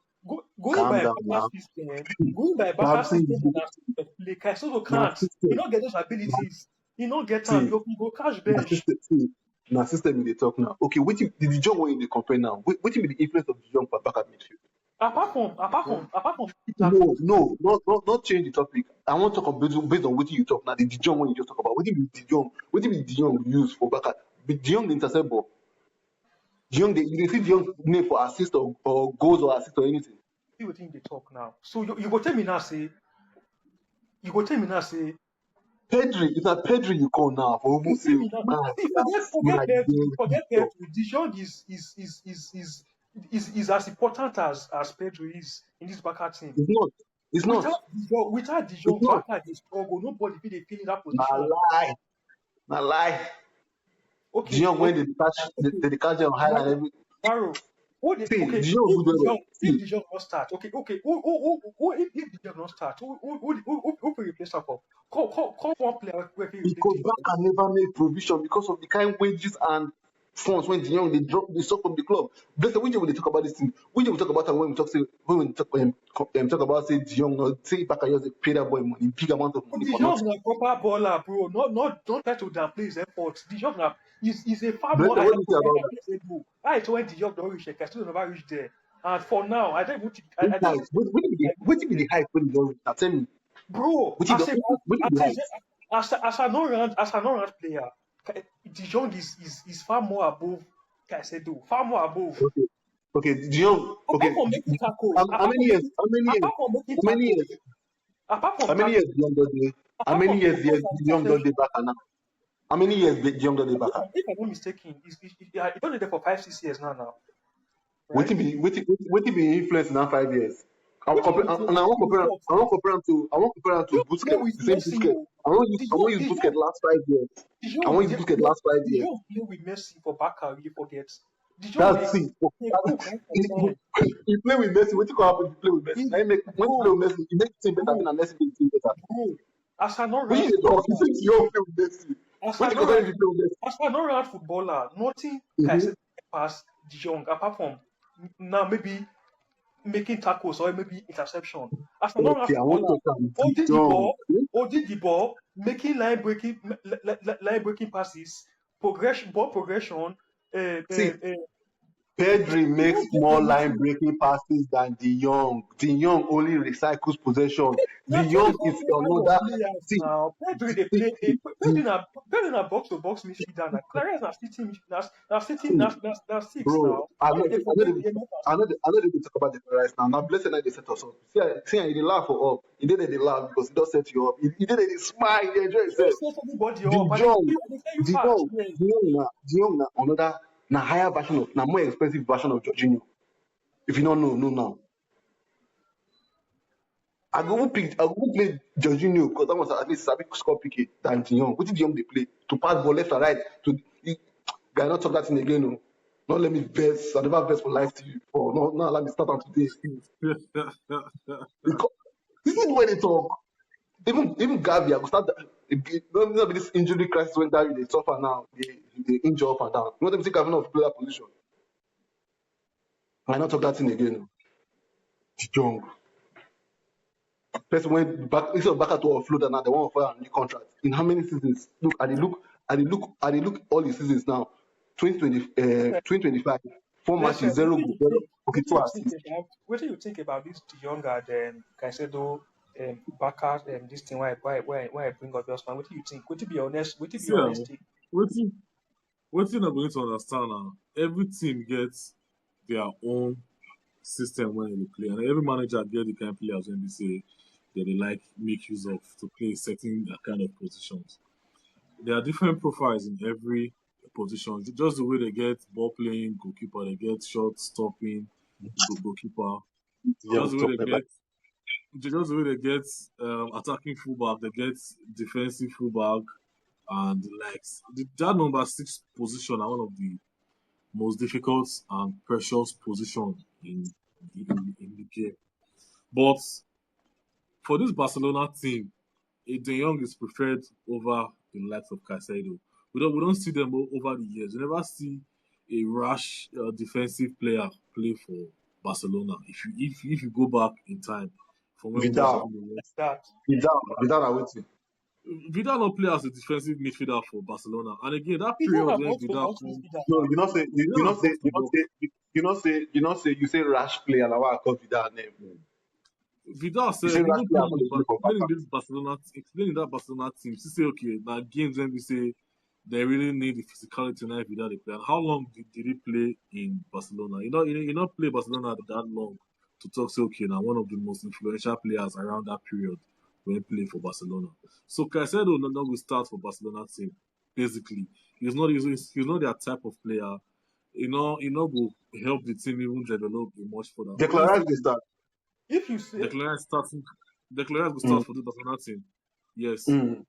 going calm by down Barca now. system, going by Barca Bad system thing, and our system of play, Caicedo na can't. He system. don't get those abilities. He don't get them. See, He go cash na bench. system. See, na system we dey talk now. Okay, wetin the Dijon wey you dey compare now? Wetin be the influence of Dijon for back at midfield? Apart from No, platforms, no, not change the topic. I want to talk based on wetin you talk now. The Dijon wey you just talk about. Wetin be Dijon use for back at? Be Dijon the intercept ball. Dijon you dey see Dijon name for assist or goals or assist or anything. see what they talk now. So you go tell me now, say you go tell me now, say Pedri, if na Pedri you call now for you almost say tell me now. man See, relax, man forget talk. Pedro. Dijon is as important as Pedro is in this Barca team. It's not. It's not. Without It's Dijon, not. Barca dey struggle. Nobody fit dey fill in that Na position. lie. Na lie. Okay, Dijon when okay, they catch them on highline Maro, every Maro. see Okay, Dijon good well well. If See, Dijon not start, okay. If Dijon not start, who will replace her for? Call one player who will replace because Dijon. Barca never make provision because of the kind wages and funds when Dijon they suck from the club. Blessed when we dey talk about this thing, when we talk about am when we talk say when we talk about say Dijon no say Barca just dey pay that boy money, big amount of money for Dijon nothing. na proper baller, bro. Not don't try to downplay his efforts. Dijon na is a far Blessed more higher what do you say player about than Caicedo. I when Dijon don't reach there, Caicedo never reach there. And for now, I don't even think this I don't hype? even think What be the hype when Dijon reach? Now tell me, bro, what be the hype? as a non-round player, De Jong is far more above Caicedo, far more above. Okay, okay, De Jong. Apart Okay, from making tackles, how many years? How many years? apart from making How many tackles, years? apart How from many years tackles, De Jong don dey? How apart many from years tackles and De Jong don dey interception, back now? How many years De Jong don dey back? if I'm not mistaken, he done it there for 5 6 years now, right? Wetin be influence in that 5 years? What do you And influence? I What wan do you compare am. influence I wan now? compare am to. Play Busquets. with The same Messi, Busquets. oh. I wan use Busquets last 5 years. I wan use Busquets last 5 years. Dijon play with Messi for Barca, you forget. Dijon That's see. they cook right for time. He play with Messi. Wetin go happen if you play with Messi? He, Na him make when you play bro, with Messi, he make the team better. bro, Than Messi make the team better. bro. As I not When round you dey talk, you footballer, think you don't play with Messi. as I Wetin not concern round if you play with Messi? as I not round footballer, nothing can Mm-hmm. say pass Dijon apart from now maybe making tackles or maybe interception. As a non-round Okay, I want footballer, to talk am holding the Dijon. ball, making line breaking passes, ball progression. Uh, uh, See, uh, Pedri you makes don't get more the line ability. breaking passes than De Jong. De Jong only recycles possession. Now De two Jong different is profile of another. players See, now. Pedri they the, play. the, the, Pedri na box to box midfielder. Now Clarence na sitting. Now sitting. see, Now six bro, now. Why they forget the MFs? I know they talk about the Rice now. Now, blessed night they set us up. See, he dey laugh for up. He did they laugh because he just set you up. He did they smile, he dey enjoy You don't himself. set everybody De up, and Jong, they tell you De facts. Jong, Yes. De Jong na another, na higher version of, na more expensive version of Jorginho. If you don't know now. I go even play Jorginho because that was at least sabi score PK than De Jong. Wetin De Jong dey play? To pass ball left and right. Guy, not talk that thing again. No. Not let me vex. I never vex for life to you before. No, allow me start am today. Because this is when they talk. Even Gavi, I go start. No be this injury crisis when Gavi dey suffer now. They injure up and down. You want them to take Gavi not to play that position? I not talk that thing again. No. De Jong. Person went back instead of back to offload and now they want to offer a new contract. In how many seasons? I dey look all the seasons now. 2025, 4 matches, Listen, 0 goals, 0. Okay, 2 assists. what do you think about this De Jong and Caicedo Barca this thing why I bring up just man? What do you think? What to be honest? What to be See, honest? Take? wetin I going to understand now. Every team gets their own system when they play, and every manager get the kind of players when they say that they like make use of to play certain kind of positions. There are different profiles in every position. Just the way they get ball playing goalkeeper, they get shot stopping goalkeeper. Young Just the way talk they never. get, just the way they get attacking fullback, they get defensive fullback, and like that number 6 position are one of the most difficult and precious position in the game. But for this Barcelona team, De Jong is preferred over the likes of Caicedo. We don't see them over the years. We never see a rash defensive player play for Barcelona. If you go back in time from when we was Vidal, even the Like worst, that. Vidal, are waiting. Vidal not play as a defensive midfielder for Barcelona. And again, that He's not period a when box to Vidal box come, midfielder No, now. you not say Vidal na box to box. you say rash player. Now I call Vidal name. Vidal You said say rash even player for the play for playing in Barca. this Barcelona, explaining that Barcelona team, she say okay, now games when we say they really need the physicality now Vidal they play. And how long did he play in Barcelona? You not play Barcelona that long to talk say okay now one of the most influential players around that period when he played for Barcelona. So Caicedo no will start for Barcelona team. Basically, he's not their type of player. Will help the team even develop a much further. For Declan Rice instance, dey start. If you say Declan starting. Declan will Mm, start for the Barcelona team. Yes, mm.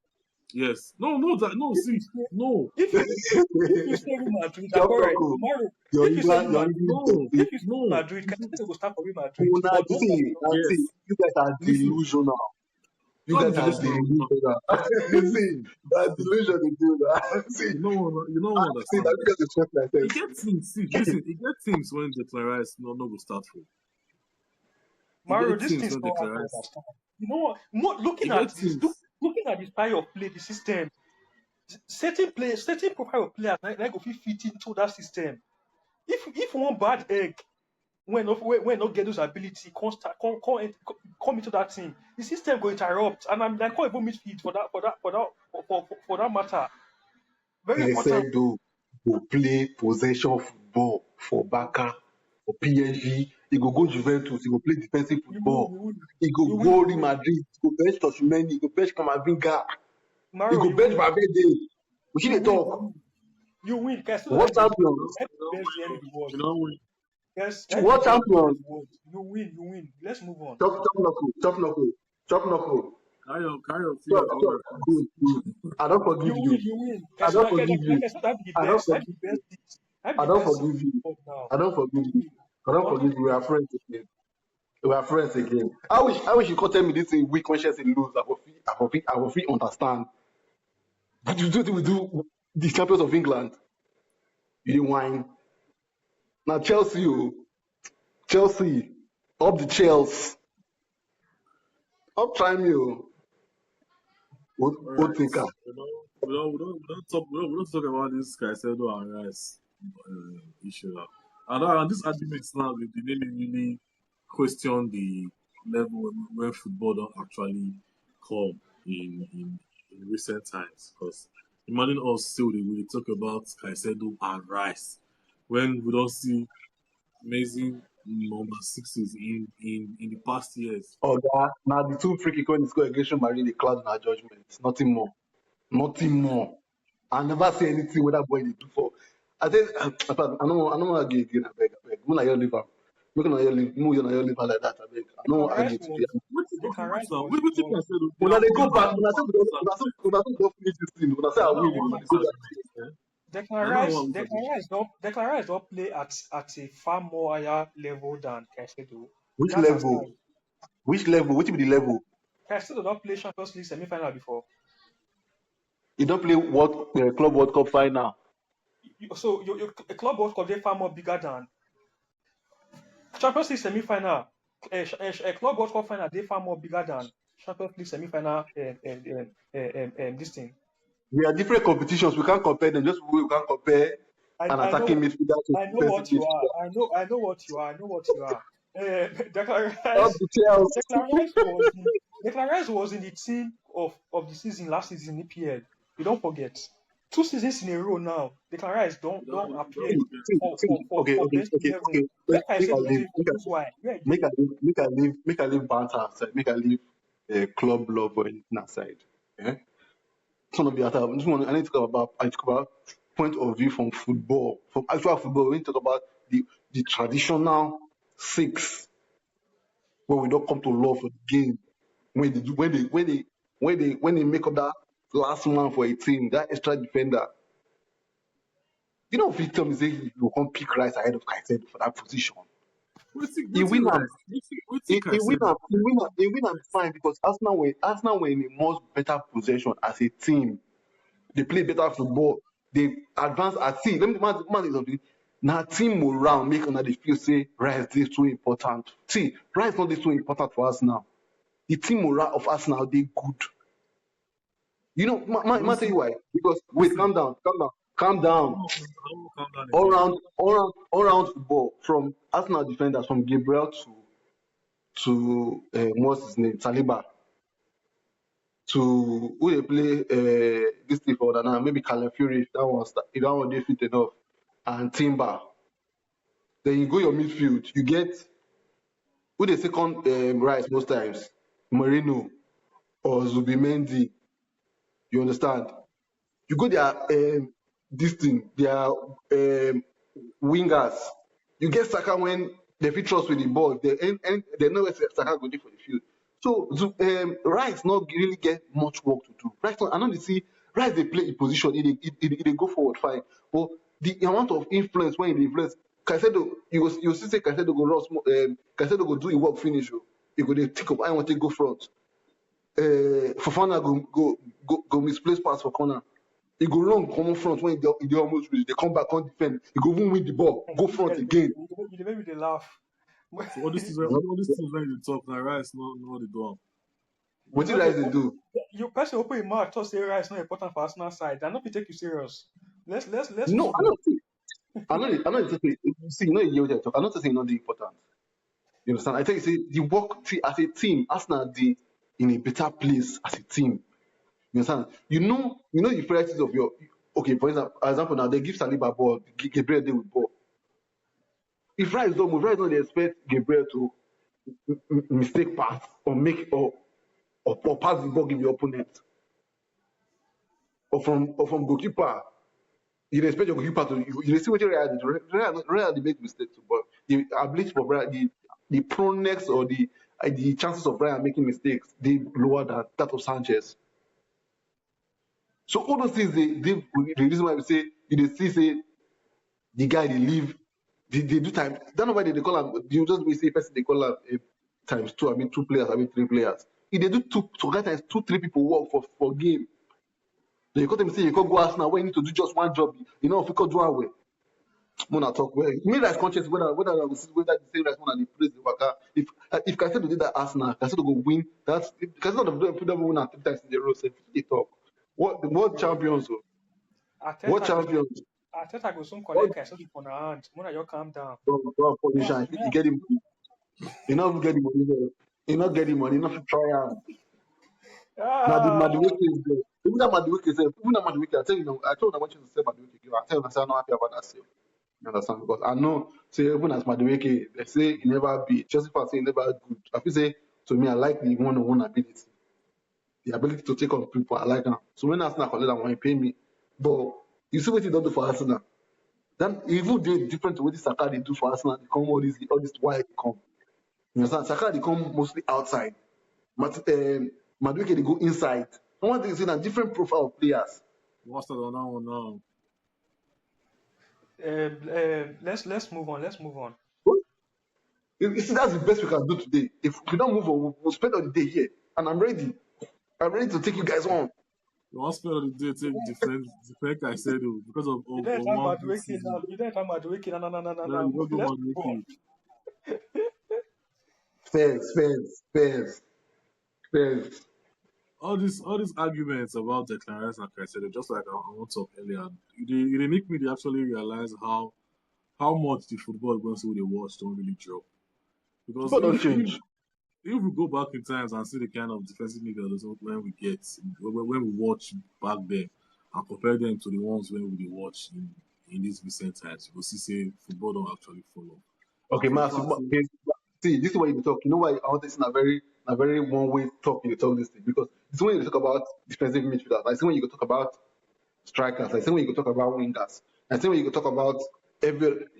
yes. No. if you See, say no, if you say Real Madrid, I'm Chop alright. talk. Tomorrow, Your if you say England, Real your Madrid, English no, dirty. if you say Real no. Madrid, Caicedo will start for Real Madrid, Una but not see, Barcelona. Yes. you guys are Listen, delusional. You it's not guys are delusional. delusional. No, See, listen. that delusion they do that. See, You don't see that understand. because they trust It myself. gets teams. See, listen. It gets teams when Declan Rice no go start for. It Mario, gets this teams thing's when not hard Declan to Rice. understand. You know what? More, It gets teams. looking at the style of play, the system, certain profile of players, like go fit into that system. If one bad egg when not get those ability, come into that team, the system go interrupt, and I'm like, can't even midfield for that matter. Very important. Caicedo go play possession football for Barca, for PSG. He go Juventus. He go play defensive You win, football. you win, He go you win, you Real win. Madrid. He go bench Toshimeni. He go bench Kamavinga. He Mario, go you bench win, Valverde. We should you dey win, you talk. win. You win. Caicedo What had the You champions? don't, had you don't the best DM in win. the world. You don't win. Yes, had the What best DM in champions? the world. You win, you win. Let's move on. Chop knuckle. Chop knuckle. Chop knuckle. Carry your Chop fear for chop. reference. Good. Good. I don't You forgive win, you. you win. I Caicedo, don't forgive you. Caicedo had the I don't best, had the forgive you. best, had I the don't best forgive season in you. the world now. I don't forgive You you. win. I don't Nothing forgive to you. We are say. friends again. We are friends again. I wish you could tell me this thing weak when Chelsea lose. I will feel understand. But you do we do the champions of England. You didn't whine. Now Chelsea, Chelsea, up the Chelsea, up try me, All old right. thinker. We don't talk about this Caicedo and Rice issue now. And this argument now, they made me really question the level where football don't actually come in recent times. Because imagine us still we talk about Caicedo and Rice when we don't see amazing number sixes in the past years. Oga, now the two free kick when he score against Real Madrid, the cloud in our judgment. Nothing more. Nothing more. I never say anything what that boy did do for. I think I don't want to argue again. I beg. When I hear live am, make una hear live, make una hear live am like that. I beg. I don't Declan want to Rice argue today. was Declan Rice What you was Caicedo? When they They go have back, won when I say we don't finish this thing, when I say Now I I win, want when to they this go back. argument. Eh? Declan Now I Rice, want to this Declan argument. Rice don't Declan Rice don't play at a far more higher level than Caicedo. Which That's level? aside. Which level? Which be the level? Caicedo don't play Champions League semi-final before. You don't play Club World Cup final. So your a club World Cup they far more bigger than Champions League semi-final. A club World Cup final they far more bigger than Champions League semi-final. This thing. We are different competitions. We can't compare them. Just we can't compare an I know attacking midfielder to I know defensive what you are. midfielder. I know what you are. I know what you are. Declan Up Rice, the Chelsea. Declan Rice was in the team of the season last season EPL. You don't forget. 2 seasons in a row now. Declan Rice don't appear Okay, for okay, best okay, 11. okay. Where I Make said I was leave. it for lose why? Where are Make I they? leave. Make I leave banter aside. Make I leave club love or anything aside. Yeah. It's one of the other. I need to talk about. I talk about point of view from football, from actual football. We need to talk about the traditional six where we don't come to love for the game. When they make up that last man for a team, that extra defender. You know, Victor me say he will come pick Rice ahead of Caicedo for that position. He Waiting win am. right. Waiting Caicedo. He win am fine because Arsenal were in a much better possession as a team. They play better football. They advance at team. Let me man say something. Now team morale make una dey feel say Rice dey so important. See, Rice not dey so important for us now. The team morale of Arsenal dey good. You know, man tell Listen, you why? Because wait, listen. calm I down. won't calm down again. All round football from Arsenal defenders from Gabriel to what's his name, Saliba to who they play this thing for now, maybe Calafiori if that one they fit enough and Timber. Then you go your midfield, you get who they second Rice most times, Marino or Zubimendi. You understand? You go their this thing, their wingers. You get Saka when they fit trust with the ball. They know where Saka go dey for the field. So Rice not really get much work to do. I know they see Rice they play in position, they go forward fine. But the amount of influence when he influence Caicedo, you see say Caicedo go run small, Caicedo go do his work finish. He go they take up. I want to go front. Fofana go misplace pass for corner. He go run come front when he dey almost reach. They come back on defend. He go even win the ball. Go front again. You made me dey laugh. So all these things, You know, all these things when they talk, now Rice no they do. You what did know the Rice dey do? you person open your mouth talk say Rice not important for Arsenal side. I not be take you serious. Let's No, move on. I know. You see, you know, you hear what I talk. I know say not the important. You understand? I tell you, say the work see, as a team, Arsenal dey in a better place as a team. You understand? You know the priorities okay, for example, now they give Saliba ball, Gabriel dey with ball. If Rice don't move, Rice don't dey expect Gabriel to mistake pass or make or pass the ball give the opponent or from goalkeeper. You dey expect your goalkeeper to you dey see wetin Real dey do. Real dey make mistakes too, but the ability for Real, the proneness or the chances of Real making mistakes dey lower than that of Sanchez. So all those things dey the reason why we say you dey see say the guy dey leave they do time. That's why they call am. You just be say person they call am times two. I mean 2 players. I mean 3 players. If they do two, so that times 2, 3 people work for game. Then you come to me say you can't go Arsenal where you need to do just one job. You know if you can do one way. Mona talk well. Me like conscious whether I will see whether the same like one and the praise the waka. If Caicedo did that Arsenal, Caicedo go win. That's if Caicedo have put them win 3 times in the row. So they talk. What champions? Oh? What Ateta go soon, champions? Ateta go soon What collect Caicedo for na hand. Mona, you calm down. position? If you get him, you not get the money. You not get the money. You not fit try am. Now the Ah, Madueke is there. Even that Madueke is there. Even that Madueke, I tell you, I told you I want you to sell Madueke. Give. I tell you, I say I'm not happy about that sale. You understand? Because I know, say even as Madueke, they say he never be. Chelsea fans say he never good. I feel say to me, I like the one-on-one ability, the ability to take on people. I like that. So when Arsenal collect that one, he pay me. But you see what he don't do for Arsenal. Then even they different to what this Saka they do for Arsenal. They come all this why they come. You understand? Saka they come mostly outside. Madueke they go inside. And one thing is a different profile of players. What's that on that one now? let's move on. Let's move on. But you see, that's the best we can do today. If we don't move on, we'll spend all the day here. And I'm ready. I'm ready to take you guys on. The hospital of the day take defend Caicedo because You of don't enter one good Madueke season. now. You don't enter Madueke. No, no, no, no, no, Yeah, you no. don't go Let's on move on. Mickey. Fairs. All these arguments about Declan Rice and Caicedo, just like I want to talk earlier, they make me actually realize how much the football going to they watch don't really drop. Because Football don't change. if we go back in times and see the kind of defensive midfielders when we get when we watch back then and compare them to the ones when we dey watch in these recent times, you will see say football don't actually follow. And Okay, for the man. fact say Okay, see, this is why you talk. You know why I want this in a very one-way talk. You talk this thing because it's when you talk about defensive midfielders. I see when you go talk about strikers. I see when you go talk about wingers. I see when you go talk about the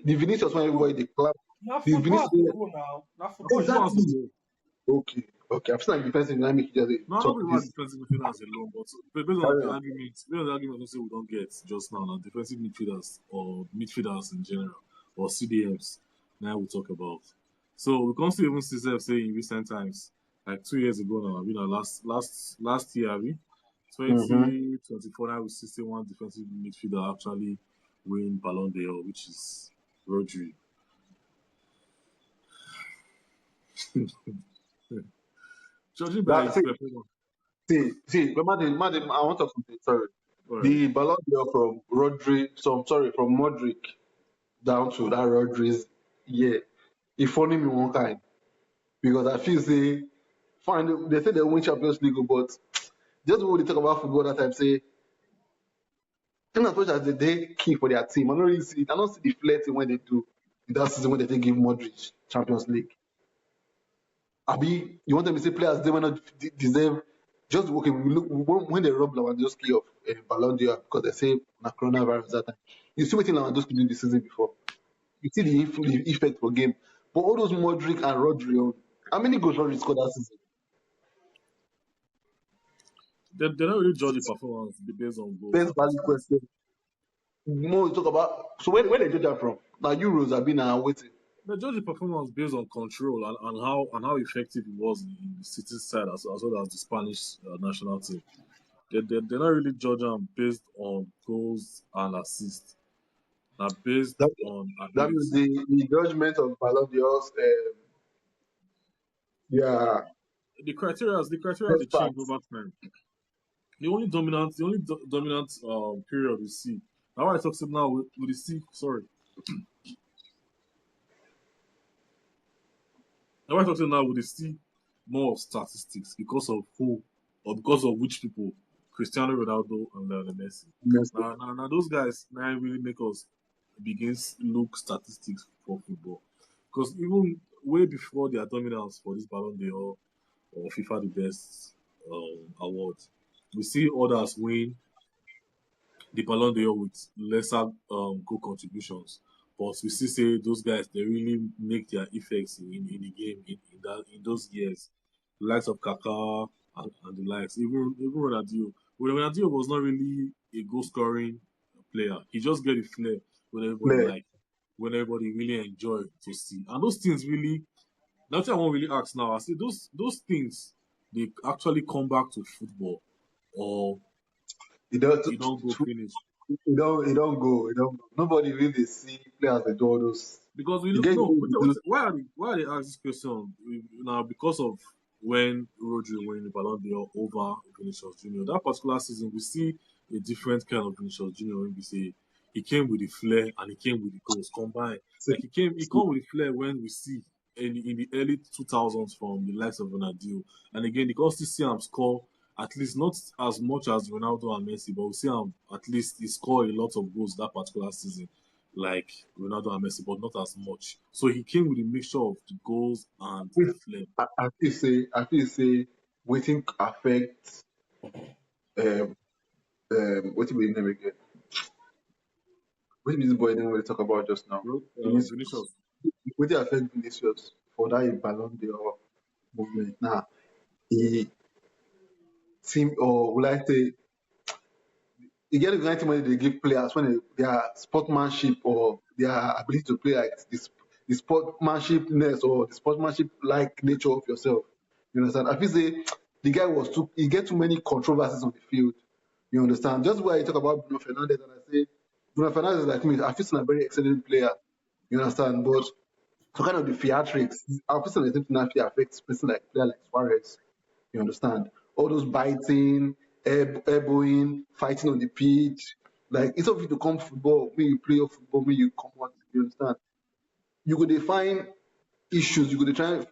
Vinicius when Foot, everybody they clap. now The football Vinicius. has to go now. Now now football football has just to Exactly. go. Okay. Okay. I'm still like defensive dynamic. You just Now, not talk be about this. defensive midfielders alone, but based on Carry the on. argument, we say we don't get just now, defensive midfielders or midfielders in general or CDMs. Now we talk about. So we can't see even see self say in recent times, like 2 years ago now, last year, I Mm-hmm. 2024, now we see one defensive midfielder actually win Balon d'Or, which is Rodri. Judging by That his see, performance, but Madam, I want to talk something. Sorry. all right. The Ballon d'Or from Rodri, so I'm sorry, from Modric down to that Rodri's yeah. It funny me one kind because I feel say fine they say they win Champions League, but just when they talk about football that time say in as much as they key for their team, I don't really see it. I don't see the flirting when they do in that season when they take give Modric Champions League. Abi, you want them to say players they might not deserve. Just okay, we look when they rob Lewandowski of Ballon d'Or because they say na coronavirus that time. You see what Lewandowski did the season before. You see the effect for game. But all those Modric and Rodri, how many goals Rodri scored that season? They don't really judge the performance based on goals Best and value performance. question. More you talk about. So where they judge that from? Now Euros have been waiting. They judge the performance based on control and how effective it was in the City side as well as the Spanish national team. They not really judge them based on goals and assists. Now based That, on that means ability. the judgment of Ballon d'Ors, yeah, The criteria they change experts. over time. The only dominant period we see. Now what I talk about now with the see sorry. Now what I talk about now with the see more of statistics because of who or because of which people Cristiano Ronaldo and Lionel Messi. Messi. Now those guys now really make us begins look statistics for football. Because even way before their dominance for this Ballon d'Or or FIFA the best awards, we see others win the Ballon d'Or with lesser goal contributions. But we still say those guys they really make their effects in the game in those years. The likes of Kaká and the likes, even Ronaldinho. Well, Ronaldinho was not really a goal scoring player. He just get the flair when everybody Flair. like, when everybody really enjoy to see. And those things really, that's what I want really ask now. I say those things they actually come back to football or He don't, you don't go finish. he don't go. He don't go. Nobody really see players that do all those. Because we You look get no, you do why are they ask this question now? Because of when Rodri won the Ballon d'Or over Vinicius Junior. That particular season, we see a different kind of Vinicius Junior. When we say he came with the flair and he came with the goals combined. see, Like he see, come with the flair when we see in the early 2000s from the likes of Ronaldinho. And again, you can still see him score at least not as much as Ronaldo and Messi, but we see him at least he scored a lot of goals that particular season like Ronaldo and Messi, but not as much. So he came with a mixture of the goals and the flair. I feel say waiting affect um what be his name again? What be this boy name we talk about just now? Vinicius. Vinicius. Waiting affect Vinicius for that Ballon d'Or movement. Now he seem or will I say you get the kind of money they give players when their sportsmanship or their ability to play like this the sportsmanshipness or the sportsmanship like nature of yourself. You understand? I feel say the guy was too he get too many controversies on the field. You understand? Just why you talk about Bruno Fernandez and I say Bruno Fernandez like me, I feel he's a very excellent player. You understand? But so kind of the theatrics, I feel the same thing actually affects person like player like Suarez. You understand? All those biting, elbowing, fighting on the pitch. Like it's of you to come football, when you play your football, when you come out, you understand? You go dey find issues, you go dey try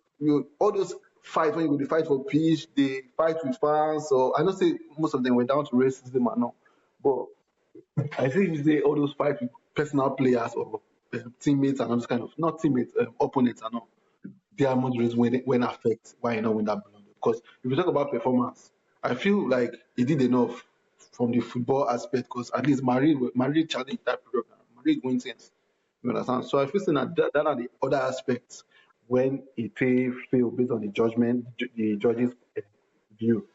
all those fights when you go dey fight for pitch, they fight with fans or I know say most of them were down to racism and all. But I think say all those fights with personal players or teammates and all those kind of not teammates, opponents and all there are moderate when affect why you not win that Ballon d'Or. Because if you talk about performance, I feel like he did enough from the football aspect because at least Madrid challenged that period. Madrid win things. You understand? So I feel saying that are the other aspects when it fail based on the judgment, the judges' view.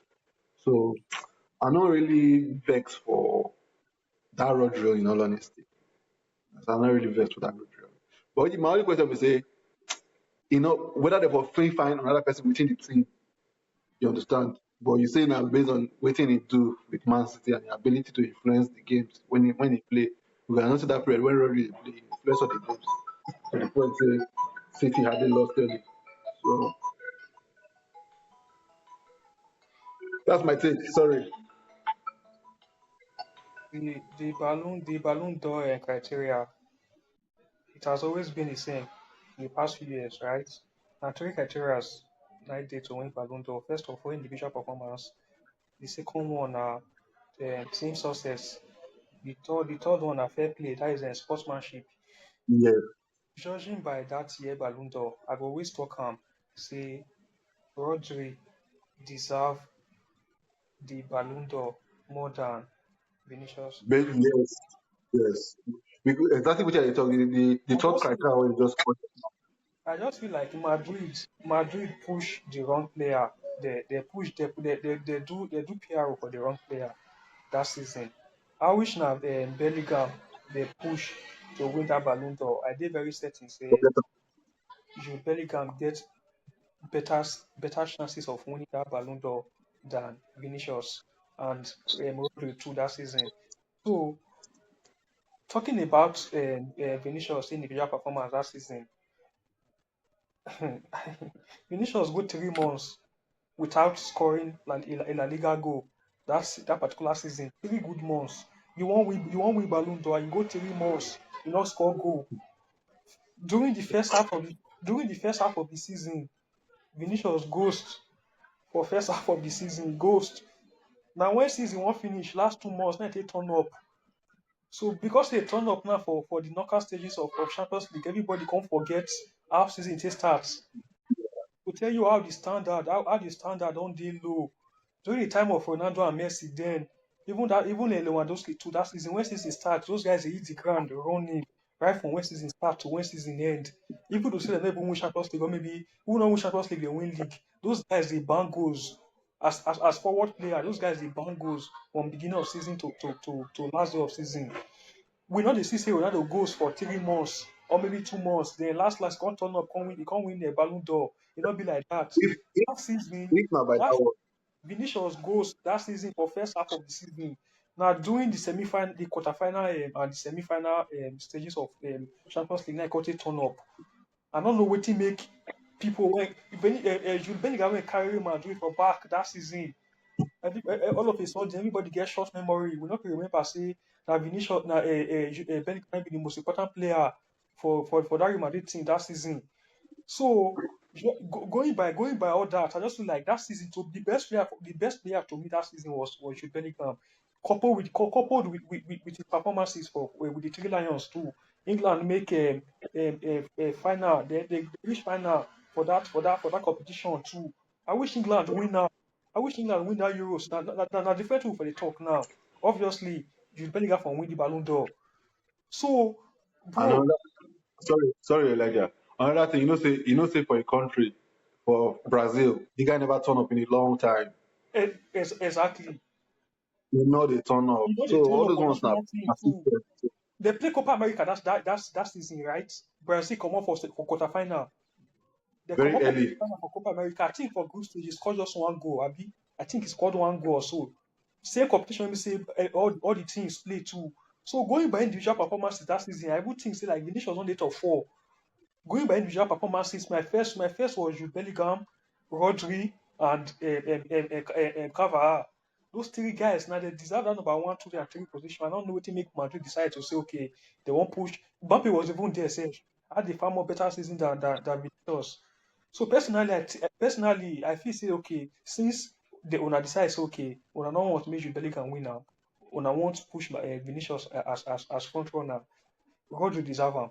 So I'm not really vexed for that Rodri in all honesty. So I'm not really vexed for that Rodri. But my only question is say, whether they for free find another person within the team. You understand? But you say now based on what he do with Man City and the ability to influence the games when he play. We can notice that period when Rodri play, he influence all the games. To the point say City hardly lost early. So that's my take. Sorry. The Ballon d'Or criteria, it has always been the same in the past few years, right? Now three criteria like they to win Ballon d'Or. First of all, individual performance. The second one are team success. The third one are fair play. That is sportsmanship. Yeah. Judging by that year Ballon d'Or, I go always talk say Rodri deserve the Ballon d'Or more than Vinicius But Junior. yes. Yes. Because exactly what you're talking, the I third just feel criteria like was just I just feel like Madrid push the wrong player. They push they do PR for the wrong player that season. I wish now Bellingham they push to win that Ballon d'Or. I did very certain say Jude Bellingham get better chances of winning that Ballon d'Or than Vinicius and Rodri too that season. So talking about Vinicius individual performance that season, Vinicius go 3 months without scoring La Liga goal. That particular season. 3 good months. You won't win Ballon d'Or. You go 3 months. You not score goal. During the first half of the season, Vinicius ghost for first half of the season. Ghost. Now when season one finish, last 2 months, now they turn up. So because they turn up now for the knockout stages of Champions League, everybody can't forget how season it starts. To tell you how the standard don't deal low. During the time of Ronaldo and Messi, then even Lewandowski too, that season when season starts, those guys they hit the ground running right from when season start to when season end. Even to say they never win Champions League or maybe who not win Champions League, they win league. Those guys they bang goals. As forward player, those guys they bang goals from beginning of season to last day of season. We know the see say Ronaldo goes for 3 months or maybe 2 months. Then last can't turn up, can't win the Ballon d'Or. It not be like that. If if That season, if not by that that one, Vinicius goes that season for first half of the season. Now during the semi-final, the quarterfinal and the semi-final stages of Champions League, now got it turn up. I don't know what to make people when Jude Bellingham when carry Madrid for back that season. All of a sudden, everybody gets short memory. We not remember say that Vinicius, Bellingham be the most important player for that Real Madrid team that season. So going by all that, I just feel like that season to the best player to me that season was Jude Bellingham, coupled with his performances for with the Three Lions too. England make a final, they reach final for that competition too. I wish England win now. I wish England win that Euros. Now different thing for the talk now. Obviously, Jude Bellingham for win the Ballon d'Or. So, bro, another sorry Elijah. Another thing, say for a country, for Brazil, the guy never turn up in a long time. exactly. You know they turn up. You know So they turn all up those for ones now national team are too. system. So They play Copa America. That season, right? Brazil come up for quarterfinal. They come very up for early. quarterfinal for Copa America. I think for group stage, he scored just one goal. Abi, I think he scored one goal or so. Same competition. Let me say all the teams play too. So going by individual performances that season, I would think say like Vinicius on 8 or 4. Going by individual performances, my first was Jude Bellingham, Rodri, and Cavara. Those three guys now they deserve that number one, two, and three position. I don't know what to make Madrid decide to say okay, they won't push. Mbappe was even there, say had a far more better season than Vinicius. So personally, I feel say okay, since the owner decides okay, owner don't want to make Jude Bellingham win now, owner want to push Vinicius as front runner. Rodri deserve him.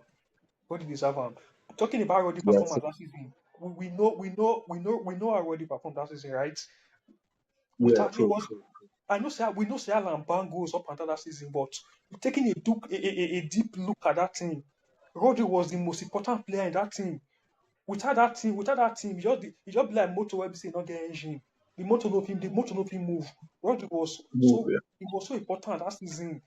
Rodri deserve am. Talking about Rodri Yes. performance last season, we know how Rodri performed last season, right? Yeah, It true, was true. I know say we know say Alan Bang goes up and down that season, but taking a deep look at that team, Rodri was the most important player in that team. Without that team, he just be like motor where we say not get engine. The motor no fit move. Rodri was Move, so yeah. he was so important that season.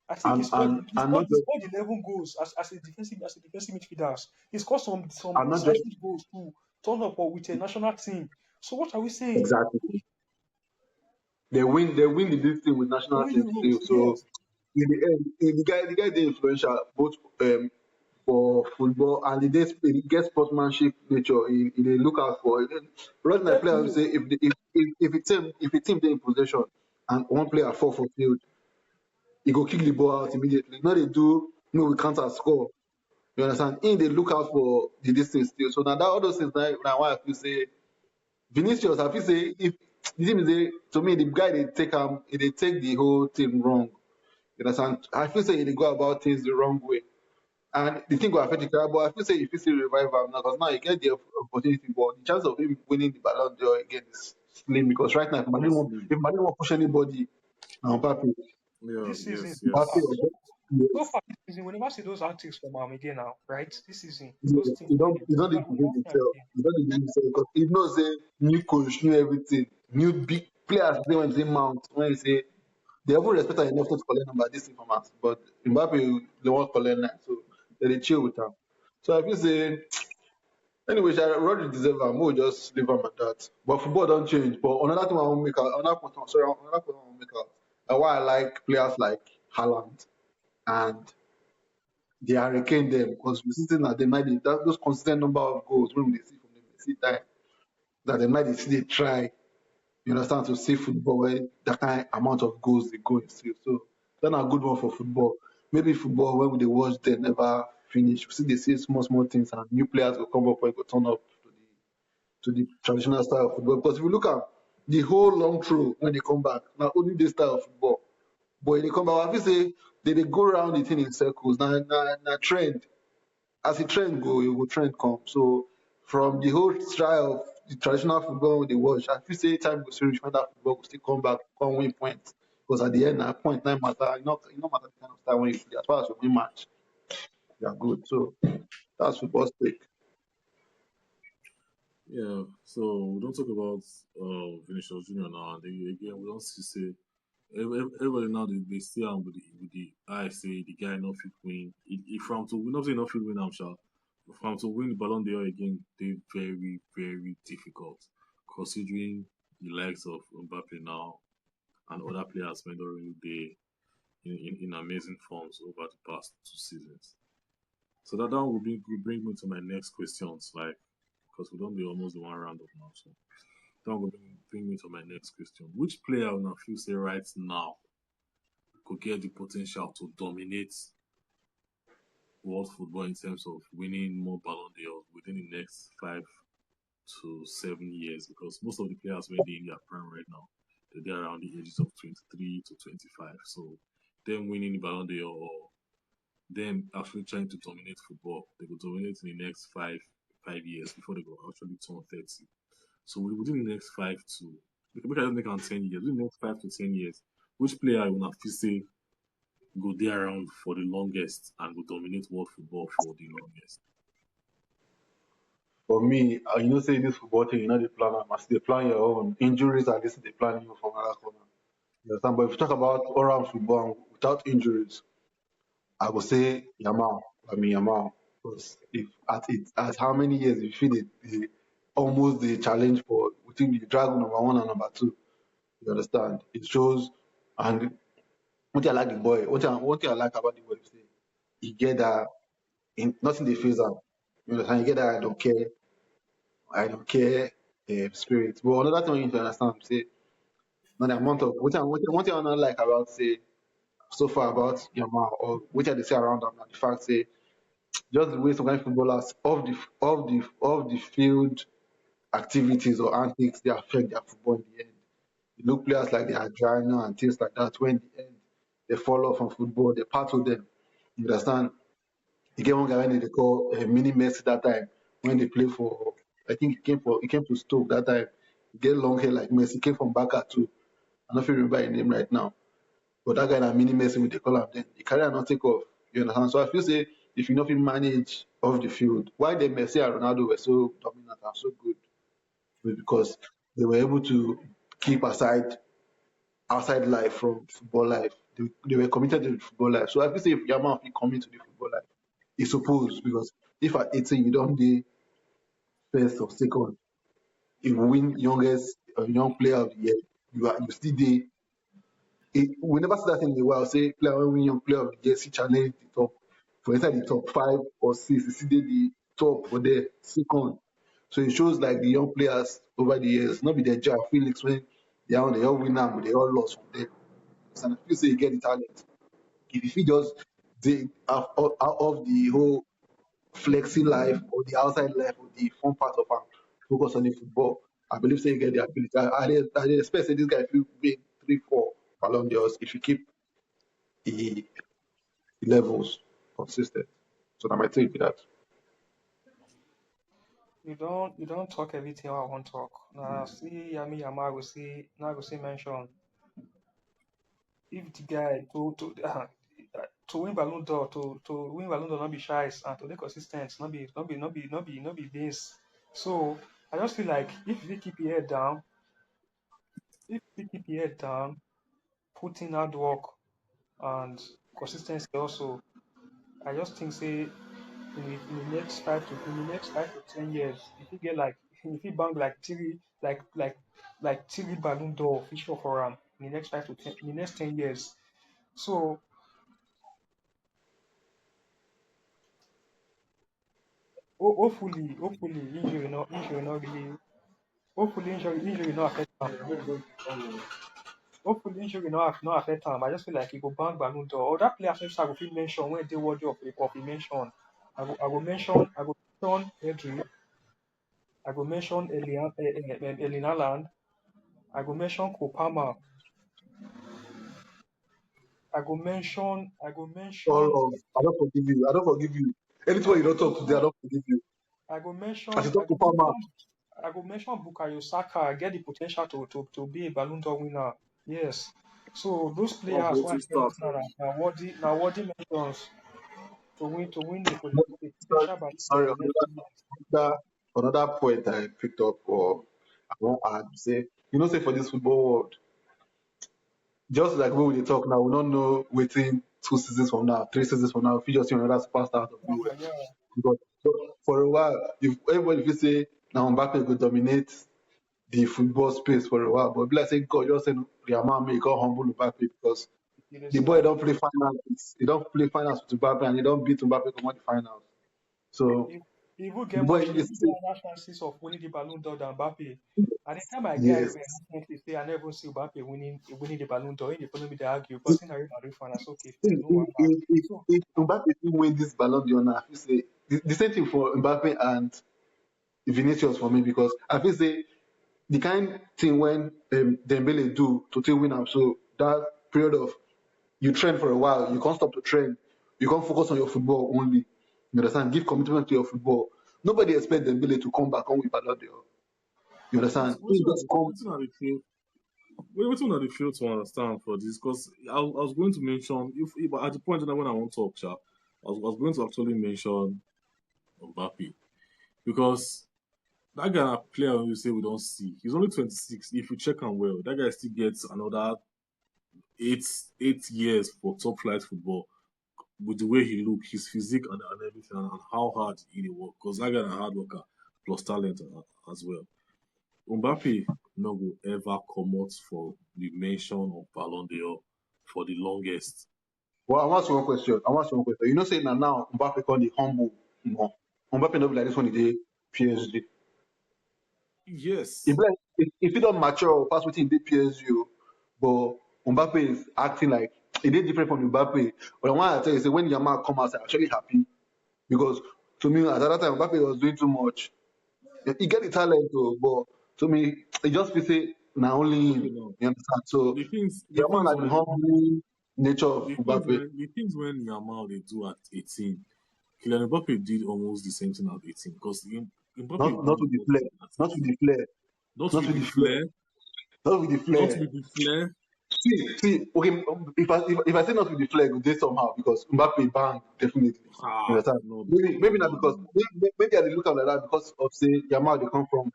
I think he And scored and he and not scored he just scored 11 goals as a defensive midfielder. He scored some and not just decisive goals too. Turn up with a national team. So what are we saying? exactly. They win the big thing with They national win teams Euros, still. So yes. in the end, the guy did influential both for football and he get sportsmanship nature. He dey look out for it. Rather than player will Bro, say if a team dey in possession and one player fall for field, he go kick the ball out immediately. No dey do no we counter score. You understand? In dey look out for the distance still. So now that all those things now why I feel say Vinicius, I feel say if the thing is say to me the guy they take the whole thing wrong. You understand? I feel say he dey go about things the wrong way. And the thing go affect the career, but I feel say if you still revive him now, because now you get the opportunity, but the chance of him winning the Ballon d'Or again is slim. Because right now, Yes, If Madrid won't push anybody, now Mbappe, yeah, this season, yes, Mbappe, yes. so yes, far this season, we never see those antics from him again now, right? This season, those yes. things, He don't we need never, to we bring never see am himself. again. He don't need to bring himself because he knows say new coach, new everything, new big players. They when they mount when you say they even respect him enough to collect number this information, but Mbappe they want collect now, so they chill with him. So I feel say anyway, Rodri deserve am. We'll just leave am at that. But football don't change. But another thing I want to make out, another point I want to make out, and why I like players like Haaland and the Hurricane them, because we see that they might those consistent number of goals when we see from them, they see time that they might see they try. You understand to see football where that kind of amount of goals they go still. So that's a good one for football. Maybe football when they watch they never finish. We see they see small things and new players will come up or go turn up to the traditional style of football. Because if you look at the whole long throw when they come back. Now only this style of football. But when they come back, I feel say they go around the thing in circles. Now trend. As the trend go, it will trend come. So from the whole style of the traditional football we dey watch, I feel say time go still reach when that football go still come back, come win points. Because at the end, na point nine matter. It no matter the kind of style when you play. As far as you win match, you are good. So that's football stake. Yeah, so we don't talk about Vinicius Junior now. And again, we don't see say everybody now they see him with the eye say the guy not fit win. If from to we not say not fit win, I'm sure. From to win the Ballon d'Or again, they very difficult considering the likes of Mbappe now and other players when already they in amazing forms over the past 2 seasons. So that will bring me to my next questions, like because we don't be almost the one round up now. So that will bring me to my next question. Which player will now feel say right now could get the potential to dominate world football in terms of winning more Ballon d'Or within the next 5 to 7 years? Because most of the players when they're in their prime right now, they're around the ages of 23 to 25. So them winning the Ballon d'Or or them actually trying to dominate football, they will dominate in the next five years before they go actually turn 30. So within the next 5 to make I just make on 10 years, within the next 5 to 10 years, which player will not feel say go there around for the longest and will dominate world football for the longest? For me, you know, say this football thing, you know, the plan, must they plan your own injuries and this is the plan you from another corner. You understand? But if you talk about all round football without injuries, I would say Yamal. I mean Yamal. Because if at how many years you feel almost the challenge for within the dragon number one and number two. You understand? It shows and one thing I like the boy, one thing I like about the boy is say he get that in nothing they face am. You understand? You get that I don't care spirit. But another thing you need to understand say now the amount of one thing I not like about say so far about Yamal or what they say around them, na the fact say just the way some kind of footballers off the field activities or antics they affect their football in the end. You look players like the Adriano and things like that when in the end they fall off from football, they part with them. You understand? You get one guy when they call mini Messi that time when they play for I think he came to Stoke that time. He get long hair like Messi, he came from Barca too. I don't remember his name right now. But that guy na mini Messi we dey call am then. The career not take off. You understand? So I feel say if you know fit manage off the field, why the Messi and Ronaldo were so dominant and so good was because they were able to keep aside outside life from football life. They were committed to the football life. So I feel say if Yamal fit come into the football life, he suppose because if at 18 you don't dey first or second, you win youngest young player of the year, you still dey we never see that thing in a while. Say player when win young player of the year, see challenge the top for inside the top 5 or 6, you see the top for there second. So it shows like the young players over the years, not be their job. Felix when they all win am, but they all lost from there. And I feel say you get the talent. If you fit just dey out of the whole flexing life or the outside life or the fun part of am, focus on the football. I believe say you get the ability. I dey expect say this guy fit win 3, 4 Ballon d'Ors if you keep the levels consistent. So that might take be that. You don't talk everything I want talk. Now see Yami Yama go see now go see mention if the guy to win Ballon d'Or to win Ballon d'Or not be shy and to be consistent not be base. So I just feel like if you keep your head down, if you keep your head down, put in hard work and consistency also, I just think say in the next 5 to 10 years, if you get like if you bank like three like three Ballon d'Or official for in the next 10 years. So hopefully injury not really hopefully injury not affect am. Hopefully injury not affect am. I just feel like he go bank Ballon d'Or. Other players wey I go fit mention when dey worthy of a mention. I go mention Pedri, I go mention Erling Haaland, I go mention Kopama. I go All mention, wrong. I don't forgive you. I don't forgive you. Anything I you go don't talk today, I mention, don't forgive you. I go As you mention, talk to Palmer, I go mention Bukayo Saka. Get the potential to be a Ballon d'Or winner. Yes. So those One players who I positive get start. this now worthy mentions to win the sorry, potential Ballon d'Or sorry, in the next 2 years. another point I picked up or I want to add, say, say for this football world, just like when we dey talk now, we don't know waiting 2 seasons from now, 3 seasons from now, if you just see another superstar out of nowhere. Yeah. Because for a while, if everybody will say now Mbappe will dominate the football space for a while, but be like say God just say Real Madrid make God humble Mbappe because You dey the see boy am. don't play finals. He don't play finals with Mbappe and he don't beat Mbappe come on the finals. So He will the get boy much. if He they will get say other chances of winning the Ballon d'Or than Mbappe. At the time I get yes. anywhere recently, say I never see Mbappe winning the Ballon d'Or. He follow me to argue because in a Real Madrid fan, that's okay, fair, no one back. So If Mbappe fit win this Ballon d'Or now, I feel say the same thing for Mbappe and Vinicius for me because I feel say the kind thing when Dembele do to take win am so that period of you train for a while, you can't stop to train, you can't focus on your football only. You understand? Give commitment to your football. Nobody expect Dembele to come back and win Ballon d'Or. You understand? He just come. Waiting on the field. Waiting on the field to understand for this because I was going to mention if at the point when I want to talk, Sha, I was going to actually mention Mbappe because that guy na player we say we don't see. He's only 26. If you check him well, that guy still gets another eight years for top flight football with the way he look, his physique and everything, and how hard he dey work. Because that guy na hard worker plus talent as well. Mbappe no go ever comot for the mention of Ballon d'Or for the longest. Well, I want one question. I want one question. You know, say now Mbappe call the humble more. Mbappe no be like this one. He dey PSG. If Yes, like if he don't mature or pass within the PSG, but Mbappe is acting like it is different from Mbappe. But I want to tell you, say when Yamal come out, I'm actually happy because to me at that time Mbappe was doing too much. He get the talent, though, but to me it just feel say now only okay him. now. You understand? So The Yamal things like the when humble nature of Mbappe. the things when Yamal they do at 18, Kylian Mbappe did almost the same thing at 18 because Mbappe Not won the with the World flair, Cup at not with 18. the flair, Not not with with the the flair, flair, not with the not flair. with the flair. See, okay. If I say not with the flag, it would somehow because Mbappe bang definitely. You Ah, understand? no, Maybe not because no. maybe I dey look at like that because of say Yamal they come from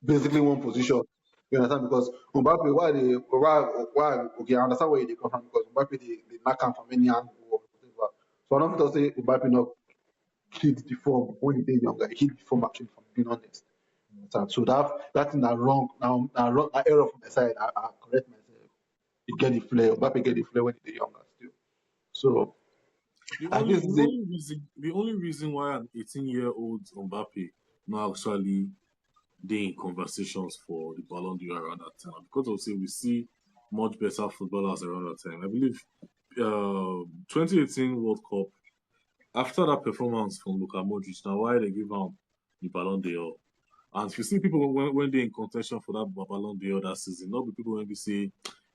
basically one position. You understand? Because Mbappe why okay I understand where they come from because Mbappe they knock him from any angle or whatever. So I don't think say Mbappe not hit the form when he dey younger. He hit the form actually from being honest. You understand? So that thing are wrong now wrong error from my side. I correct myself. He get the flair. Mbappe get the flair when he dey younger still. So I feel say The only reason why an 18-year-old Mbappe now actually they in conversations for the Ballon d'Or around that time because of say we see much better footballers around that time. I believe 2018 World Cup after that performance from Luka Modric, now why they give him the Ballon d'Or. And if you see people when they in contention for that Ballon d'Or that season, not be people when we say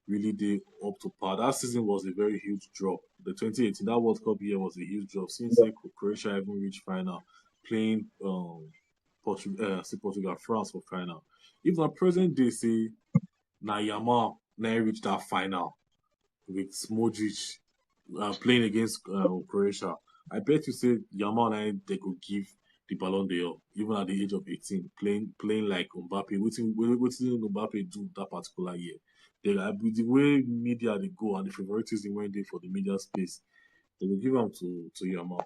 really they up to par. That season was a very huge drop. The 2018 that World Cup year was a huge drop since say Croatia even reached final, playing Portugal France for final. If na present day say na Yamal now reach that final with Modric playing against Croatia, I bet you say Yamal and they could give the Ballon d'Or even at the age of 18, playing like Mbappe. Wetin Mbappe do that particular year? With the way media they go and the favoritism when they for the media space, they will give them to Yamal.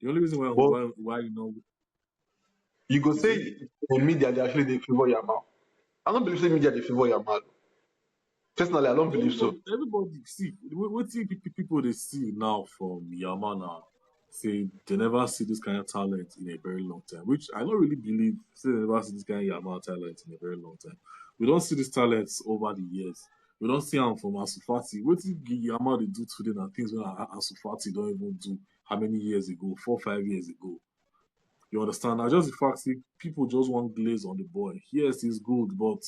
The only reason but why you go you say say the media they actually dey favour Yamal. I don't believe say media dey favour Yamal. Personally, I don't believe so. everybody see wetin people they see now from Yamana say they never see this kind of talent in a very long time, which I don't really believe. Say they never see this kind of Yamana talent in a very long time. We don't see these talents over the years. We don't see them from Asufati. What did Yamal they do today and things when Asufati don't even do how many years ago, 4 5 years ago. You understand? Now just the fact that people just want glaze on the boy. Yes, he's good, but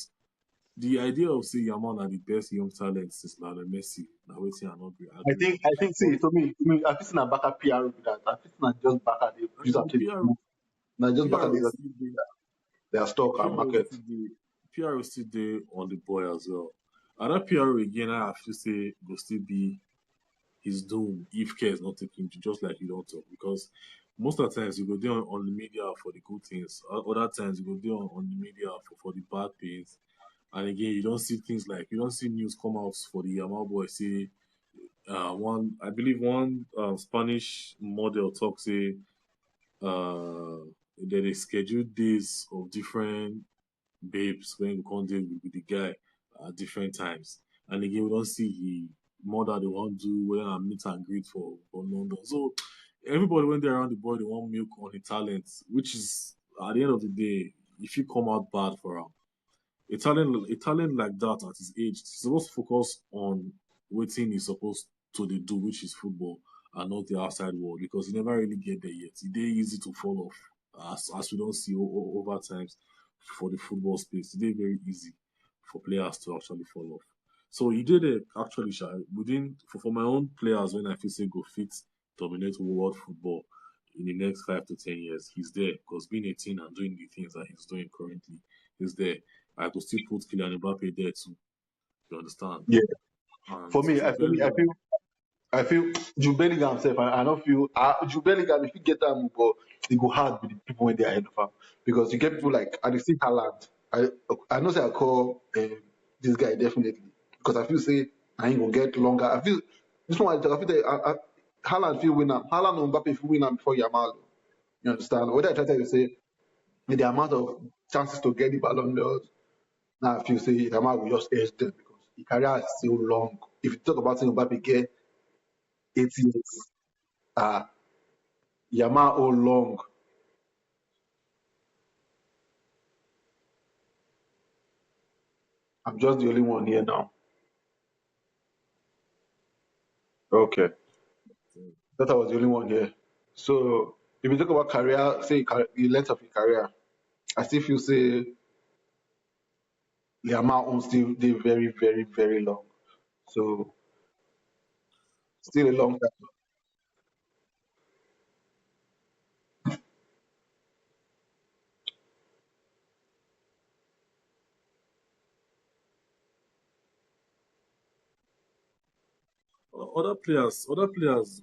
the idea of saying Yamal are the best young talent since Lionel Messi, now we say I not I agree think with. I think But see to me I think na Baka PR with that. I think na just Baka they I use am think take PR move. Na just Baka PR they will just still be their stock and PR will market. still be PR will still be on the boy as well. And that PR again, I have to say, will still be his doom if care is not taken to just like you don't talk because most of the times you go there on the media for the good things. Other times you go there on the media for the bad things. And again, you don't see things like you don't see news come out for the Yamal boy say one I believe one Spanish model talk say uh that they schedule days of different babes when we come there with the guy at different times. And again, we don't see he more than they want to do when I meet and greet for London. So everybody went there around the boy, they want milk on the talent, which is at the end of the day, if you come out bad for him, a talent like that at his age, he's supposed to focus on what he's supposed to dey do, which is football, and not the outside world, because he never really get there yet. It's easy to fall off, as we don't see over times for the football space. It's very easy for players to actually fall off. So he did it actually, Sha, within for my own players when I feel say go fit dominate world football in the next 5 to 10 years. He's there because being 18 and doing the things that he's doing currently, he's there. I could still put Kylian Mbappe there too. You understand? Yeah. And For me, to I for very me, I feel Jude Bellingham self. I don't feel Jude Bellingham if you get that move, but it go hard with the people when they are ahead of him because you get people like I dey see Haaland. I know say I call this guy definitely because I feel say I ain't gonna get longer. I feel this one. I feel that Haaland feel win am. Haaland and Mbappe feel win am before Yamal. You understand? What I try to tell you say with the amount of chances to get the Ballon d'Or, now I feel say Yamal will just edge them because the career is still long. If you talk about saying Mbappe get 8 years. Yamal all long. I'm just the only one here now. Okay. Thought I was the only one here. So if you talk about career, say the length of your career, I still feel say Yamal own still they very, very, very long. So still a long time. other players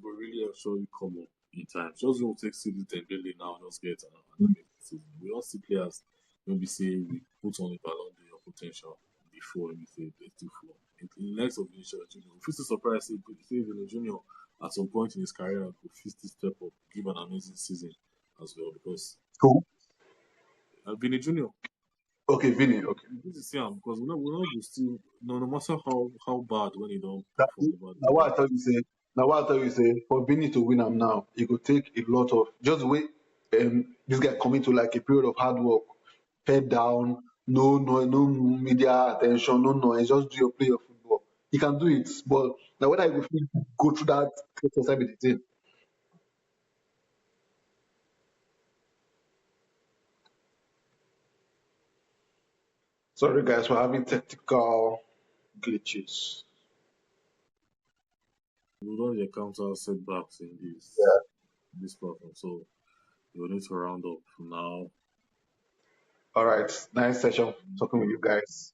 will really actually come up in time. Just don't take CD Dembele now, just get an amazing season. We all see players maybe say we put on the Ballon d'Or potential before we say they still flow. In the likes of Vinicius Junior, we feel surprised say Vinicius Junior at some point in his career could fit this step up, give an amazing season as well because Cool. Vinicius Junior. Okay, Vinny. Okay. This is Siam because we not go still no matter how bad when he don't That, perform over the now years. what I tell you say, now what I tell you say, for Vinny to win am now, it could take a lot of just wait. This guy coming to like a period of hard work, head down, no media attention, no noise, just do your play of football. He can do it, but now whether I go fit go through that exercise with the team. Sorry guys for having technical glitches. We don't encounter setbacks in this platform, so we need to round up now. All right, nice session talking with you guys.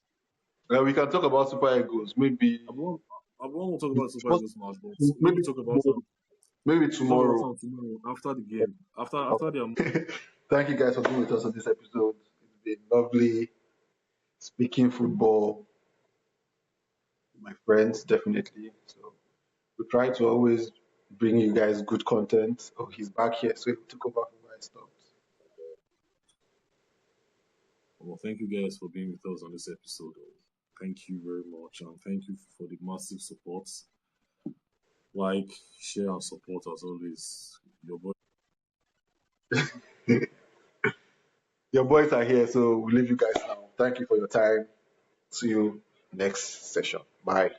We can talk about Super Eagles. Maybe I won't talk about Super Eagles match, but maybe maybe talk about tomorrow. Maybe we talk about tomorrow. some tomorrow after the game. After the Thank you guys for being with us on this episode. It's been lovely speaking football with my friends, definitely. So we try to always bring you guys good content. Oh, he's back here, so he took over from where I stopped. well, thank you guys for being with us on this episode. Thank you very much, and thank you for the massive support. Like, share, and support as always. Your boy. Your boys are here, so we'll leave you guys now. Thank you for your time. See you next session. Bye.